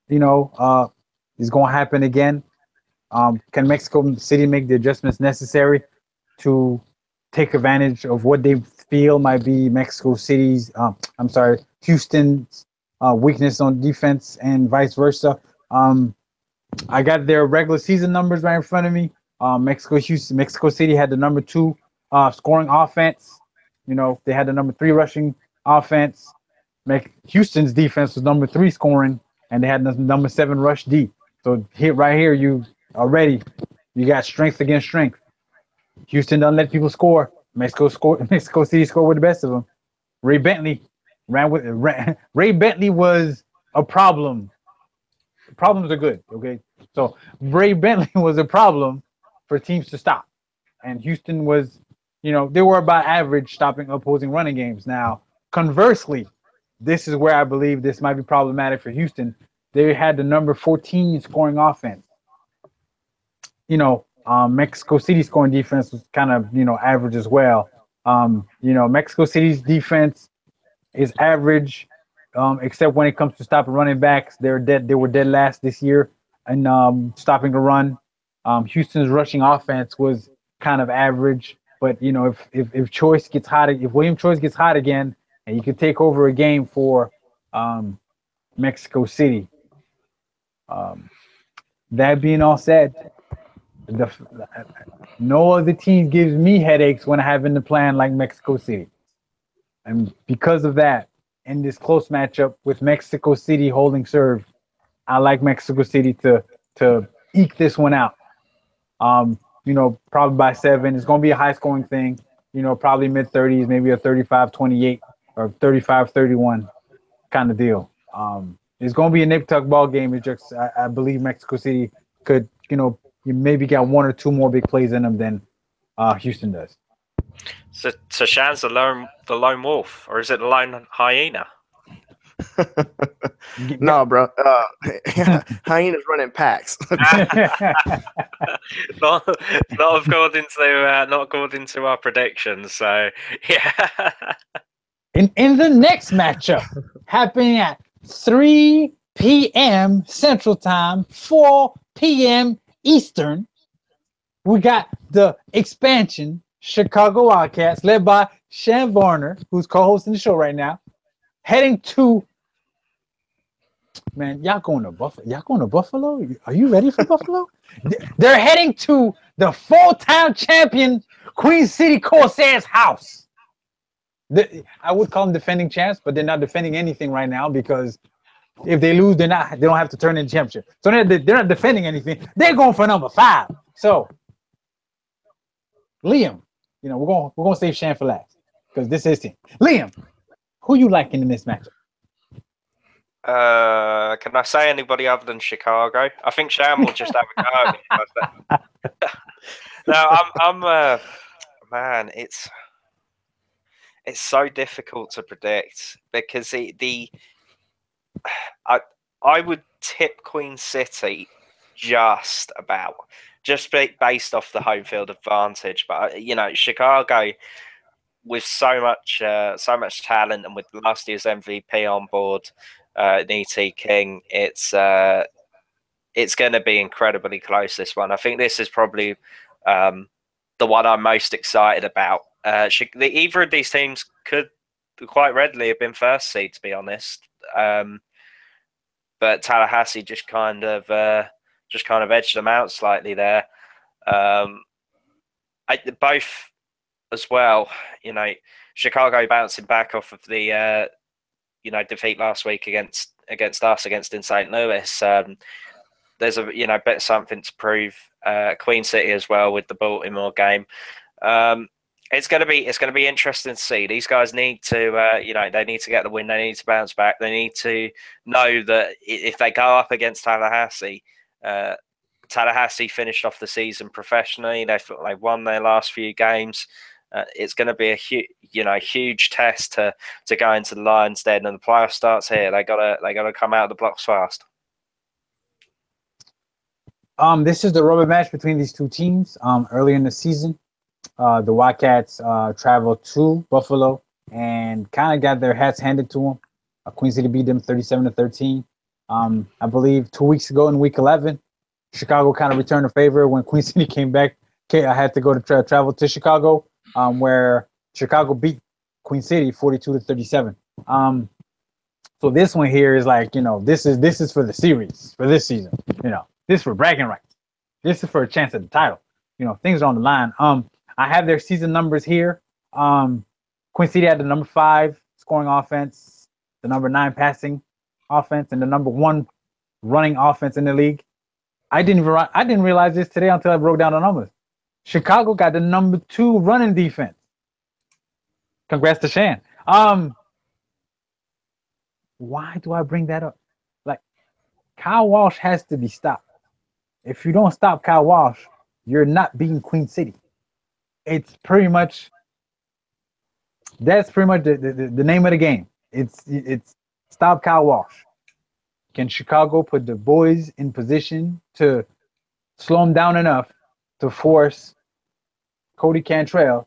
is going to happen again? Can Mexico City make the adjustments necessary to take advantage of what they feel might be Houston's weakness on defense and vice versa? I got their regular season numbers right in front of me. Mexico City had the number 2 scoring offense. They had the number 3 rushing offense. Houston's defense was number 3 scoring, and they had the number 7 rush D. So right here, you got strength against strength. Houston doesn't let people score. Mexico City scored with the best of them. Ray Bentley was a problem. Problems are good, okay? So Ray Bentley was a problem for teams to stop. And Houston was, they were about average stopping opposing running games. Now, conversely, this is where I believe this might be problematic for Houston. They had the number 14 scoring offense. Mexico City scoring defense was kind of, average as well. Mexico City's defense is average, except when it comes to stopping running backs. They were dead last this year and stopping the run. Houston's rushing offense was kind of average, but if Choice gets hot, if William Choice gets hot again, and you can take over a game for Mexico City. That being all said, no other team gives me headaches when having to plan like Mexico City. And because of that, in this close matchup with Mexico City holding serve, I like Mexico City to eke this one out. Probably by 7. It's going to be a high scoring thing, probably mid-30s, maybe a 35-28 or 35-31 kind of deal. It's going to be a nip-tuck ball game. It's just, I believe Mexico City could, you maybe got 1 or 2 more big plays in them than Houston does. So Shan's the lone wolf, or is it the lone hyena? No, bro. Hyenas running packs. not according to our predictions. So yeah. In the next matchup, happening at 3 p.m. Central Time, 4 p.m. Eastern, we got the expansion Chicago Wildcats, led by Shan Varner, who's co-hosting the show right now, heading to. Man, y'all going to Buffalo? Y'all going to Buffalo? Are you ready for Buffalo? They're heading to the 4-time champion Queen City Corsairs house. I would call them defending champs, but they're not defending anything right now because if they lose, they don't have to turn in championship. So they're not defending anything. They're going for number 5. So, Liam, we're going to save Shan for last because this is his team. Liam, who you liking in this matchup? Can I say anybody other than Chicago? I think Shan will just have a go. No, I'm man. It's so difficult to predict because I would tip Queen City just based off the home field advantage, but Chicago with so much talent and with last year's MVP on board. Niti King, it's going to be incredibly close, this one. I think this is probably the one I'm most excited about. Either of these teams could quite readily have been first seed, to be honest. But Tallahassee just kind of edged them out slightly there. Both as well, Chicago bouncing back off of the defeat last week against in St. Louis. There's a bit something to prove. Queen City as well with the Baltimore game. It's going to be interesting to see. These guys need to, they need to get the win. They need to bounce back. They need to know that if they go up against Tallahassee finished off the season professionally. They won their last few games. It's going to be a huge test to go into the Lions' Den, and the playoff starts here. They gotta come out of the blocks fast. This is the rubber match between these two teams. Early in the season, the Wildcats traveled to Buffalo and kind of got their hats handed to them. Queen City beat them 37-13. I believe 2 weeks ago in Week 11, Chicago kind of returned a favor when Queen City came back. I had to go to travel to Chicago, where Chicago beat Queen City 42-37. So this one here is like, this is for the series for this season. This is for bragging rights. This is for a chance at the title. Things are on the line. I have their season numbers here. Queen City had the number 5 scoring offense, the number 9 passing offense, and the number 1 running offense in the league. I didn't realize this today until I broke down the numbers. Chicago got the number 2 running defense. Congrats to Shan. Why do I bring that up? Like, Kyle Walsh has to be stopped. If you don't stop Kyle Walsh, you're not beating Queen City. That's pretty much the name of the game. It's stop Kyle Walsh. Can Chicago put the boys in position to slow them down enough to force Cody Cantrell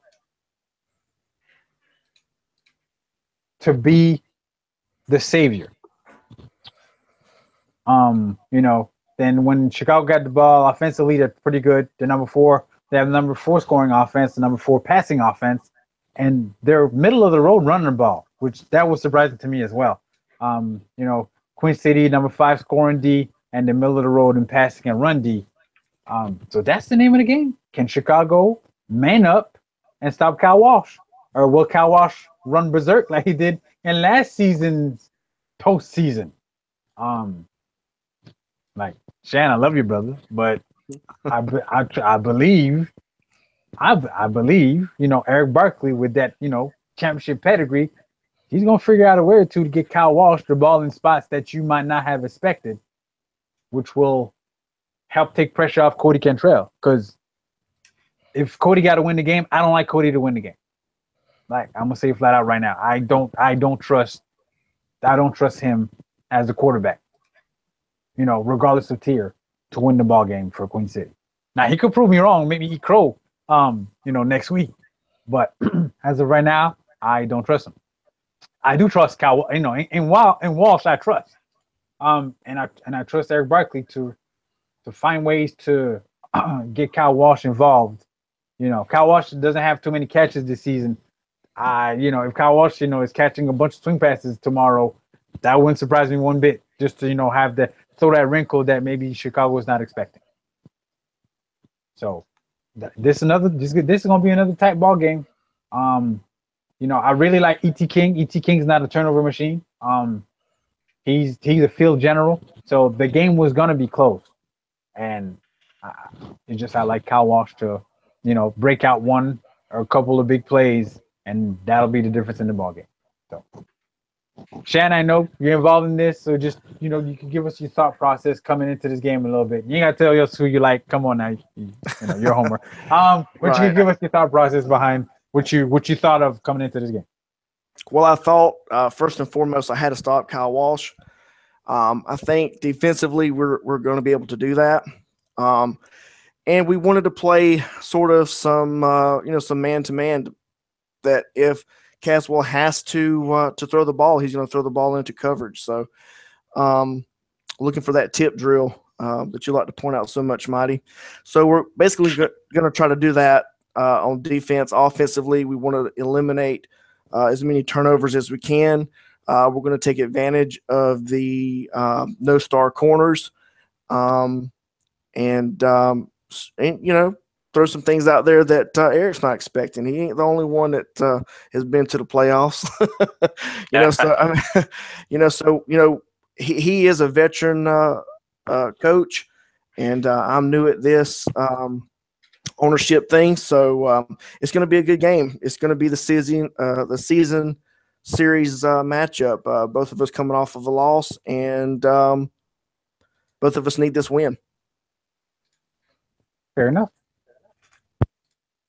to be the savior? Then when Chicago got the ball offensively, they're pretty good. They're number 4. They have the number 4 scoring offense, the number 4 passing offense, and they're middle of the road running the ball, which that was surprising to me as well. Queen City, number 5 scoring D, and the middle of the road in passing and run D. So that's the name of the game. Can Chicago man up and stop Kyle Walsh? Or will Kyle Walsh run berserk like he did in last season's postseason? Like, Shan, I love you, brother, but I believe, Eric Barkley with that, championship pedigree, he's going to figure out a way or two to get Kyle Walsh the ball in spots that you might not have expected, which will help take pressure off Cody Cantrell. Because if Cody got to win the game, I don't like Cody to win the game. Like, I'm gonna say it flat out right now. I don't trust him as a quarterback. Regardless of tier, to win the ball game for Queen City. Now he could prove me wrong. Maybe he crow, next week. But as of right now, I don't trust him. I do trust Kyle. In Walsh, I trust. And I trust Eric Barkley to find ways to get Kyle Walsh involved. Kyle Walsh doesn't have too many catches this season. If Kyle Walsh, is catching a bunch of swing passes tomorrow, that wouldn't surprise me one bit. Just to have throw that wrinkle that maybe Chicago is not expecting. So this is going to be another tight ball game. I really like E.T. King. E.T. King's not a turnover machine. He's a field general, so the game was going to be close. And I like Kyle Walsh to, break out one or a couple of big plays, and that'll be the difference in the ball game. So, Shan, I know you're involved in this, so just you can give us your thought process coming into this game a little bit. You ain't gotta tell us who you like. Come on now, you're Homer. But you can give us your thought process behind what you thought of coming into this game. Well, I thought first and foremost I had to stop Kyle Walsh. I think defensively we're going to be able to do that, and we wanted to play sort of some some man to man. That if Caswell has to throw the ball, he's going to throw the ball into coverage. So, looking for that tip drill that you like to point out so much, Mighty. So we're basically going to try to do that on defense. Offensively, we want to eliminate as many turnovers as we can. We're going to take advantage of the no-star corners, and throw some things out there that Eric's not expecting. He ain't the only one that has been to the playoffs. He is a veteran coach, and I'm new at this. ownership thing. So it's going to be a good game. It's going to be the season series matchup. Both of us coming off of a loss, and both of us need this win. Fair enough.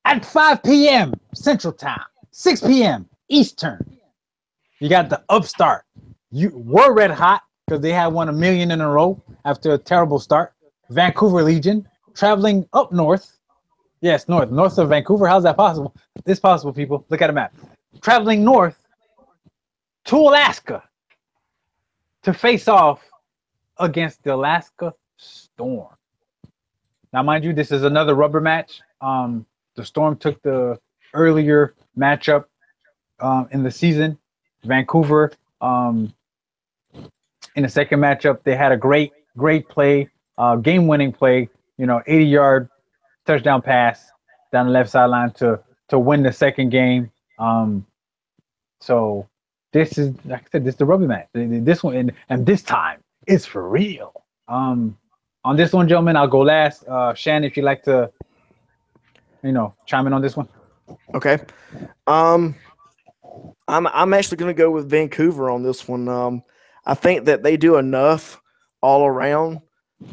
At 5 p.m. Central Time, 6 p.m. Eastern, you got the upstart. You were red hot because they had won 1 million in a row after a terrible start. Vancouver Legion traveling up north. Yes, north of Vancouver. How's that possible? It's possible, people. Look at a map. Traveling north to Alaska to face off against the Alaska Storm. Now, mind you, this is another rubber match. The Storm took the earlier matchup in the season. Vancouver, in the second matchup, they had a great play, game-winning play. 80-yard touchdown pass down the left sideline to win the second game. So this is, like I said, this is the rubber match. This one, and this time it's for real. On this one, gentlemen, I'll go last. Shan, if you'd like to, chime in on this one. Okay. I'm actually going to go with Vancouver on this one. I think that they do enough all around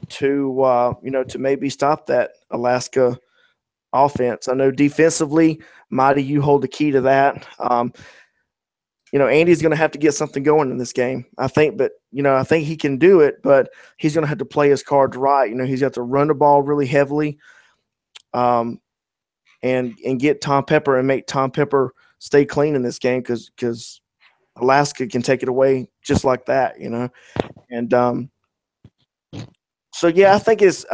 to to maybe stop that Alaska offense. I know defensively, Mighty, you hold the key to that. Andy's going to have to get something going in this game. I think he can do it, but he's going to have to play his cards right. He's got to run the ball really heavily, and get Tom Pepper and make Tom Pepper stay clean in this game because Alaska can take it away just like that, And so yeah, I think it's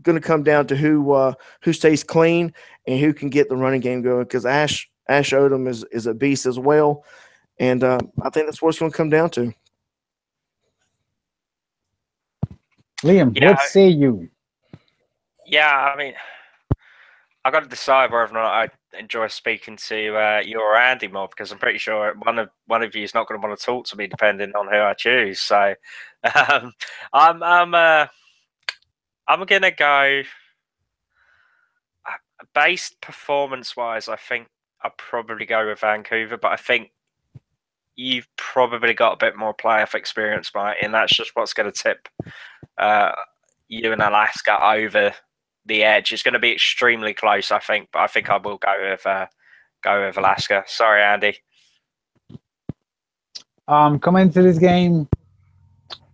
going to come down to who stays clean and who can get the running game going because Ash Odom is a beast as well. And I think that's what it's going to come down to. Liam, what say you? Yeah, I mean, I got to decide whether or not I enjoy speaking to you or Andy more because I'm pretty sure one of you is not going to want to talk to me depending on who I choose. So I'm going to go based performance-wise. I think I'll probably go with Vancouver, but I think you've probably got a bit more playoff experience, Mike, and that's just what's going to tip you and Alaska over the edge. It's going to be extremely close, I think, but I think I will go with Alaska. Sorry, Andy. Coming into this game,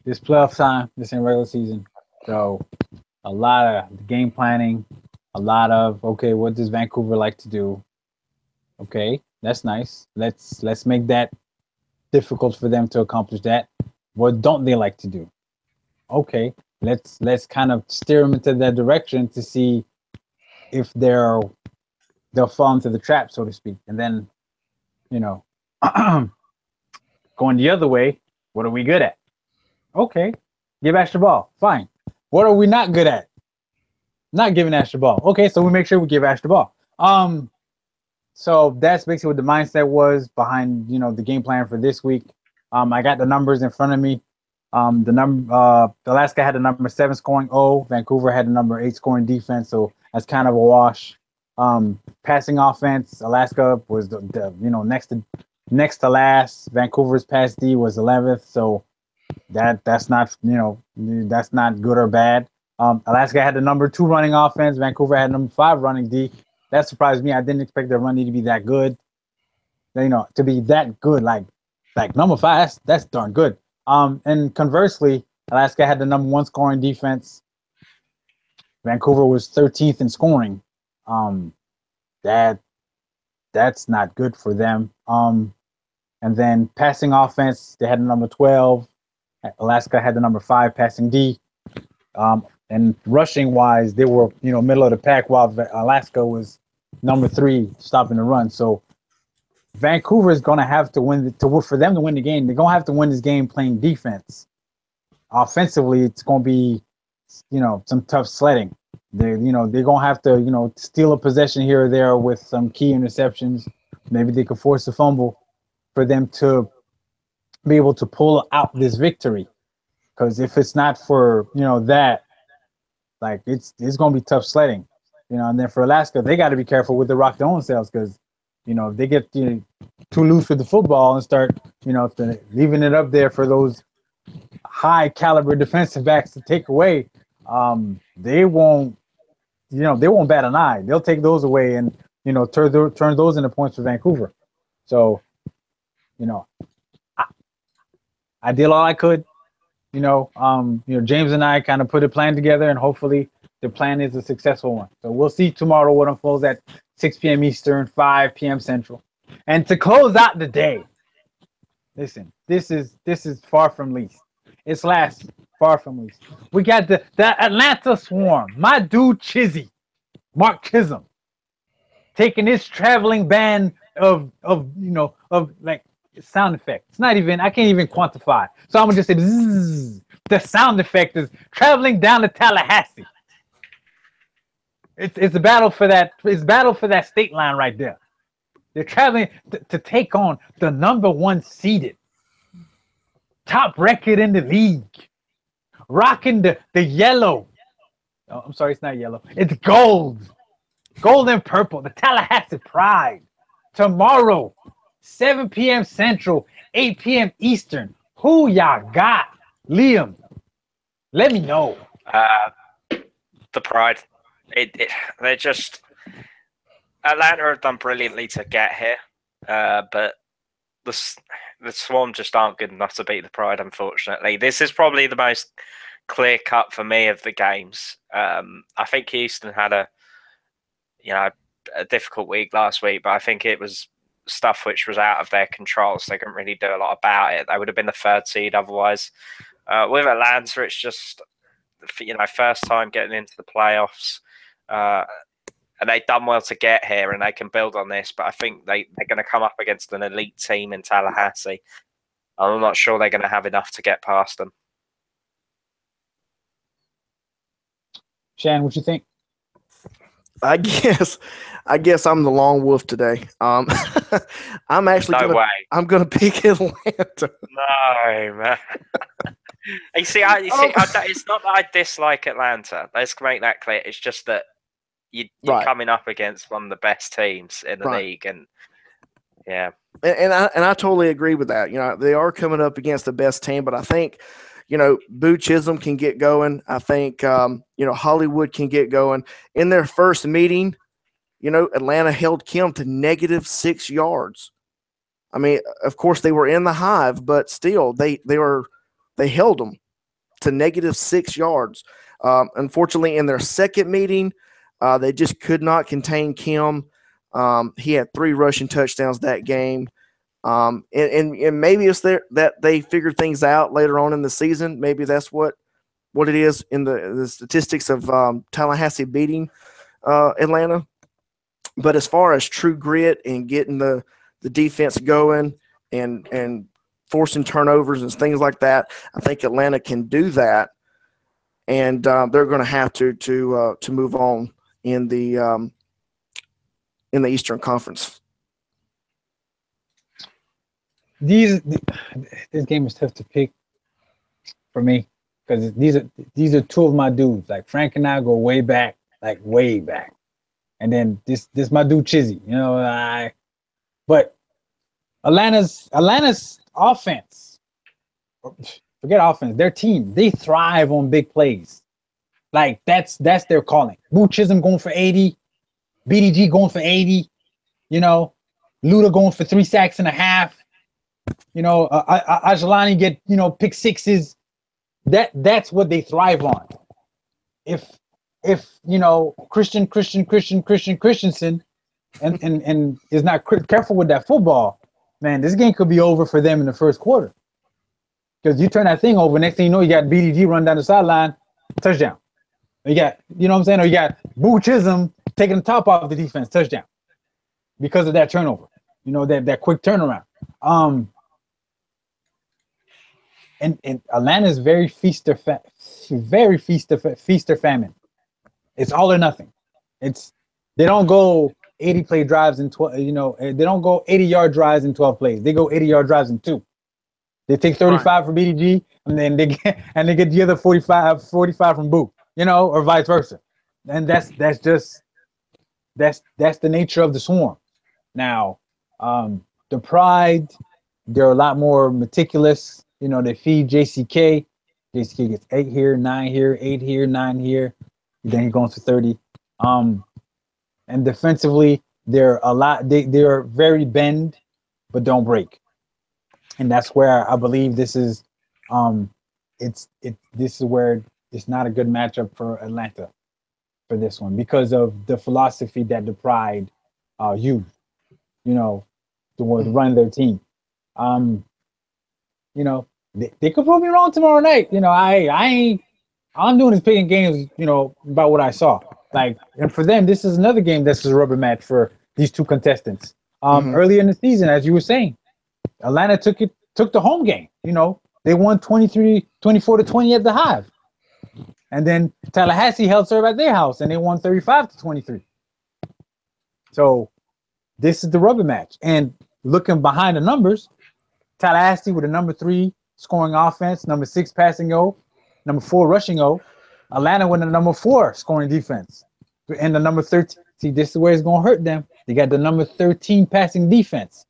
this playoff time, this in regular season, so a lot of game planning, a lot of what does Vancouver like to do? Okay, that's nice. Let's make that difficult for them to accomplish that. What don't they like to do? Okay, let's kind of steer them into that direction to see if they'll fall into the trap, so to speak. And then, going the other way, what are we good at? Okay, give Ash the ball. Fine. What are we not good at? Not giving Ash the ball. Okay, so we make sure we give Ash the ball. So that's basically what the mindset was behind, the game plan for this week. I got the numbers in front of me. Alaska had the number 7 scoring Vancouver had the number 8 scoring defense, so that's kind of a wash. Passing offense, Alaska was the next to last. Vancouver's pass D was 11th, so that's not that's not good or bad. Alaska had the number 2 running offense. Vancouver had number 5 running D. That surprised me. I didn't expect their run D to be that good. To be that good, like number 5. That's darn good. And conversely, Alaska had the number 1 scoring defense. Vancouver was 13th in scoring. That's not good for them. And then passing offense, they had the number 12. Alaska had the number 5 passing D. And rushing wise, they were middle of the pack while Alaska was number 3 stopping the run. So Vancouver is going to have to win for them to win the game. They're going to have to win this game playing defense. Offensively, it's going to be some tough sledding. They're going to have to steal a possession here or there with some key interceptions. Maybe they could force a fumble for them to be able to pull out this victory. Because if it's not for that, like it's going to be tough sledding. And then for Alaska, they got to be careful with the rock their own selves because, if they get too loose with the football and start, if they're leaving it up there for those high caliber defensive backs to take away, they won't bat an eye. They'll take those away and, turn those into points for Vancouver. So, I did all I could. James and I kind of put a plan together, and hopefully the plan is a successful one. So we'll see tomorrow what unfolds at 6 p.m. Eastern, 5 p.m. Central. And to close out the day, listen, this is far from least. It's last, far from least. We got the Atlanta Swarm. My dude Mark Chisholm, taking his traveling band of like sound effect. It's not even, I can't even quantify. So I'm gonna just say zzz. The sound effect is traveling down to Tallahassee. It's a battle for that. It's battle for that state line right there. They're traveling to take on the number 1 seeded, top record in the league, rocking the yellow. Oh, I'm sorry, it's not yellow. It's gold and purple. The Tallahassee Pride. Tomorrow, 7 p.m. Central, 8 p.m. Eastern. Who y'all got? Liam, let me know. The Pride. They're just Atlanta have done brilliantly to get here, but the Swarm just aren't good enough to beat the Pride. Unfortunately, this is probably the most clear cut for me of the games. I think Houston had a difficult week last week, but I think it was stuff which was out of their control, so they couldn't really do a lot about it. They would have been the 3rd seed otherwise. With Atlanta, it's just first time getting into the playoffs. And they've done well to get here, and they can build on this. But I think they're going to come up against an elite team in Tallahassee. I'm not sure they're going to have enough to get past them. Shan, what you think? I guess I'm the lone wolf today. I'm actually I'm gonna pick Atlanta. No, man. You see, it's not that I dislike Atlanta. Let's make that clear. It's just that you're coming up against one of the best teams in the league, and yeah. And I totally agree with that. They are coming up against the best team, but I think, Boo Chisholm can get going. I think, Hollywood can get going. In their first meeting, Atlanta held Kim to -6 yards. I mean, of course, they were in the hive, but still, they held them to -6 yards. Unfortunately, in their second meeting, they just could not contain Kim. He had 3 rushing touchdowns that game. And maybe it's there that they figured things out later on in the season. Maybe that's what it is in the statistics of Tallahassee beating Atlanta. But as far as true grit and getting the defense going and forcing turnovers and things like that, I think Atlanta can do that, and they're going to have to move on in the Eastern Conference. This game is tough to pick for me because these are 2 of my dudes. Like Frank and I go way back, and then this my dude Chizzy. But Atlanta's offense, forget offense, their team, they thrive on big plays. Like that's their calling. Boo Chisholm going for 80, BDG going for 80, Luda going for 3 sacks and a half. Ajelani get, pick sixes. That's what they thrive on. If Christensen and is not careful with that football, man, this game could be over for them in the first quarter. Because you turn that thing over, next thing you know, you got BDG run down the sideline, touchdown. You got, what I'm saying? Or you got Boo Chisholm taking the top off the defense, touchdown. Because of that turnover, that quick turnaround. And Atlanta's very feast or famine. It's all or nothing. They don't go 80 play drives in 12. They don't go 80-yard drives in 12 plays. They go 80-yard drives in 2. They take 35 from BDG, and then they get the other 45 from Boo. Or vice versa. And that's just that's the nature of the Swarm. Now, the Pride, they're a lot more meticulous. You know, they feed JCK. JCK gets 8 here, 9 here, 8 here, 9 here. Then he goes for 30. And defensively, they're a lot. They're very bend, but don't break. And that's where I believe this is. This is where it's not a good matchup for Atlanta for this one because of the philosophy that the Pride use. You know, to run their team. You know, they could prove me wrong tomorrow night. You know, I ain't. All I'm doing is picking games. You know, about what I saw. Like, and for them, this is another game that's a rubber match for these two contestants. Earlier in the season, as you were saying, Atlanta took the home game. You know, they won 24-20 at the Hive. And then Tallahassee held serve at their house and they won 35-23. So this is the rubber match. And looking behind the numbers, Tallahassee with a number 3 scoring offense, number 6 passing O, number 4 rushing O. Atlanta with a number 4 scoring defense. And the number 13. See, this is where it's going to hurt them. They got the number 13 passing defense.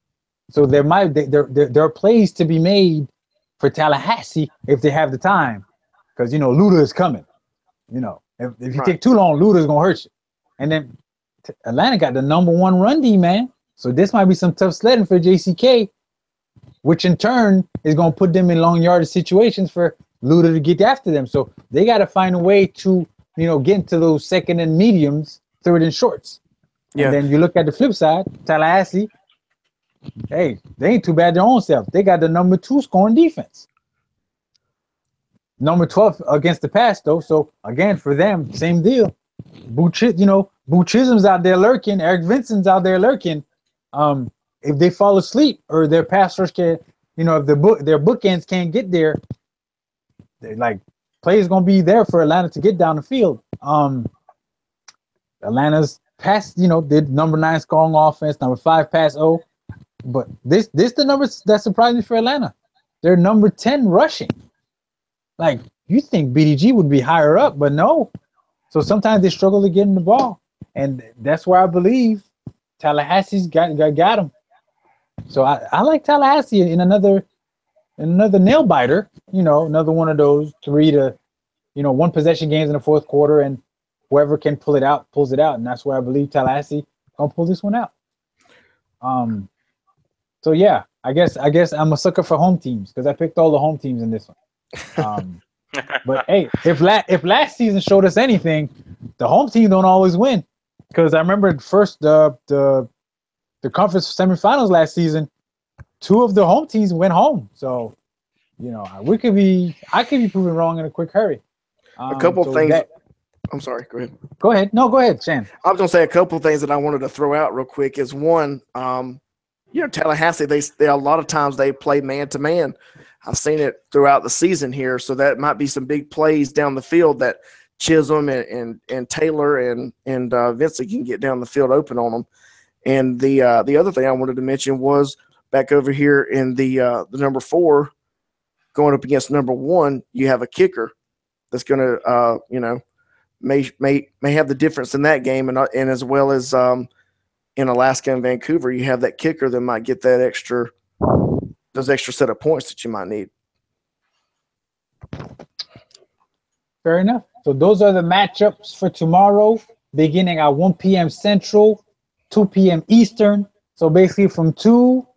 So there are plays to be made for Tallahassee if they have the time. Because, you know, Luda is coming. You know, if you take too long, Luda's going to hurt you. And then Atlanta got the number 1 run D, man. So this might be some tough sledding for JCK, which in turn is going to put them in long yardage situations for Luda to get after them. So they got to find a way to, you know, get into those second and mediums, third and shorts. And then you look at the flip side, Tallahassee, hey, they ain't too bad their own self. They got the number 2 scoring defense. Number 12 against the pass, though. So, again, for them, same deal. Boo Chisholm's out there lurking. Eric Vincent's out there lurking. If they fall asleep or their pass rush can, you know, if their bookends can't get there, they're like, play's going to be there for Atlanta to get down the field. Atlanta's pass, you know, did number 9 scoring offense, number 5 pass O. But this the numbers that surprised me for Atlanta. They're number 10 rushing. Like, you think BDG would be higher up, but no. So sometimes they struggle to get in the ball. And that's where I believe Tallahassee's got them. So I like Tallahassee in another nail biter, you know, another one of those 3 to, you know, 1 possession games in the fourth quarter, and whoever can pull it out, pulls it out. And that's where I believe Tallahassee gonna pull this one out. So yeah, I guess I'm a sucker for home teams because I picked all the home teams in this one. But hey, if last season showed us anything, the home team don't always win. Because I remember the conference semifinals last season, 2 of the home teams went home. So, you know, I could be proven wrong in a quick hurry. A couple things. I'm sorry. Go ahead. Go ahead. No, go ahead, Shan. I was gonna say a couple things that I wanted to throw out real quick. Is one, you know, Tallahassee. They a lot of times they play man to man. I've seen it throughout the season here, so that might be some big plays down the field that Chisholm and Taylor and Vincent can get down the field open on them. And the other thing I wanted to mention was back over here in the number 4 going up against number 1, you have a kicker that's going to you know, may have the difference in that game, and as well as in Alaska and Vancouver, you have that kicker that might get that extra set of points that you might need. Fair enough. So those are the matchups for tomorrow, beginning at 1 p.m. Central, 2 p.m. Eastern. So basically from about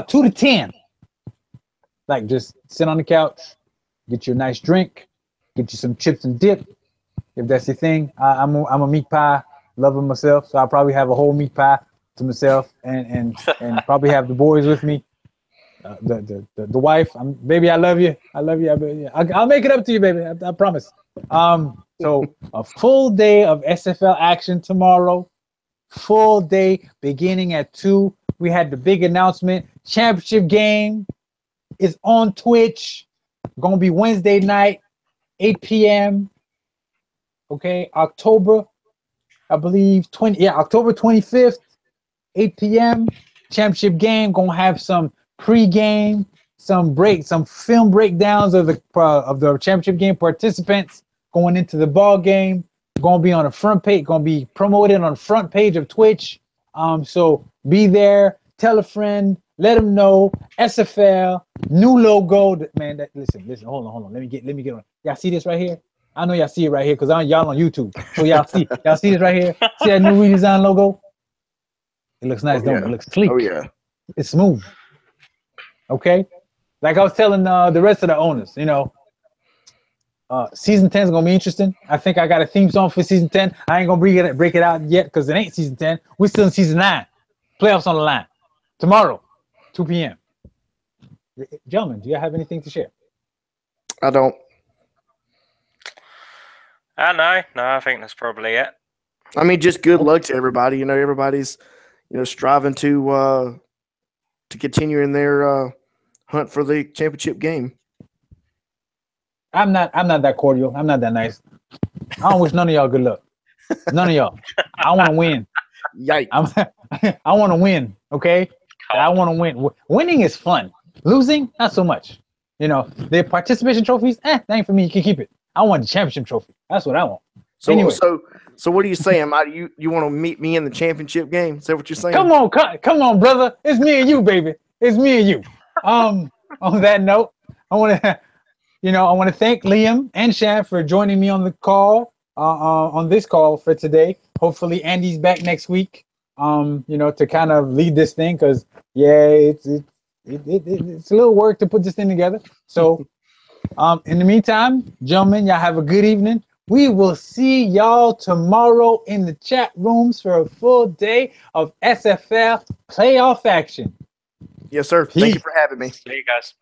2 to 10. Like, just sit on the couch, get you a nice drink, get you some chips and dip, if that's your thing. I'm a meat pie lover myself, so I'll probably have a whole meat pie to myself and probably have the boys with me. The wife, baby, I love you. I'll make it up to you, baby. I promise. So a full day of SFL action tomorrow. Full day beginning at 2. We had the big announcement. Championship game is on Twitch. Gonna be Wednesday night, 8 p.m. Okay, October 25th, 8 p.m. Championship game. Gonna have some pre-game, some film breakdowns of the championship game participants going into the ball game. Gonna be on the front page. Gonna be promoted on the front page of Twitch. So be there. Tell a friend. Let them know. SFL new logo. Man, listen. Hold on. Let me get on. Y'all see this right here? I know y'all see it right here because y'all on YouTube. So y'all see this right here. See that new redesign logo? It looks nice, don't it? It looks sleek. Oh yeah. It's smooth. Okay. Like I was telling the rest of the owners, season 10 is gonna be interesting. I think I got a theme song for season 10. I ain't gonna break it out yet because it ain't season 10. We're still in season 9. Playoffs on the line. Tomorrow, 2 p.m. Gentlemen, do you have anything to share? I don't. No, I think that's probably it. I mean, just good luck to everybody. Everybody's, striving to continue in their hunt for the championship game. I'm not that cordial. I'm not that nice. I don't wish none of y'all good luck. None of y'all. I want to win. Yikes. I want to win. Okay. I want to win. Winning is fun. Losing, not so much. The participation trophies, that ain't for me. You can keep it. I want the championship trophy. That's what I want. So, anyway. So what are you saying? You want to meet me in the championship game? Is that what you're saying? Come on, brother. It's me and you, baby. It's me and you. On that note, I want to thank Liam and Shan for joining me on the call, on this call for today. Hopefully Andy's back next week, to kind of lead this thing because, it's a little work to put this thing together. So, in the meantime, gentlemen, y'all have a good evening. We will see y'all tomorrow in the chat rooms for a full day of SFL playoff action. Yes, sir. Peace. Thank you for having me. See you guys.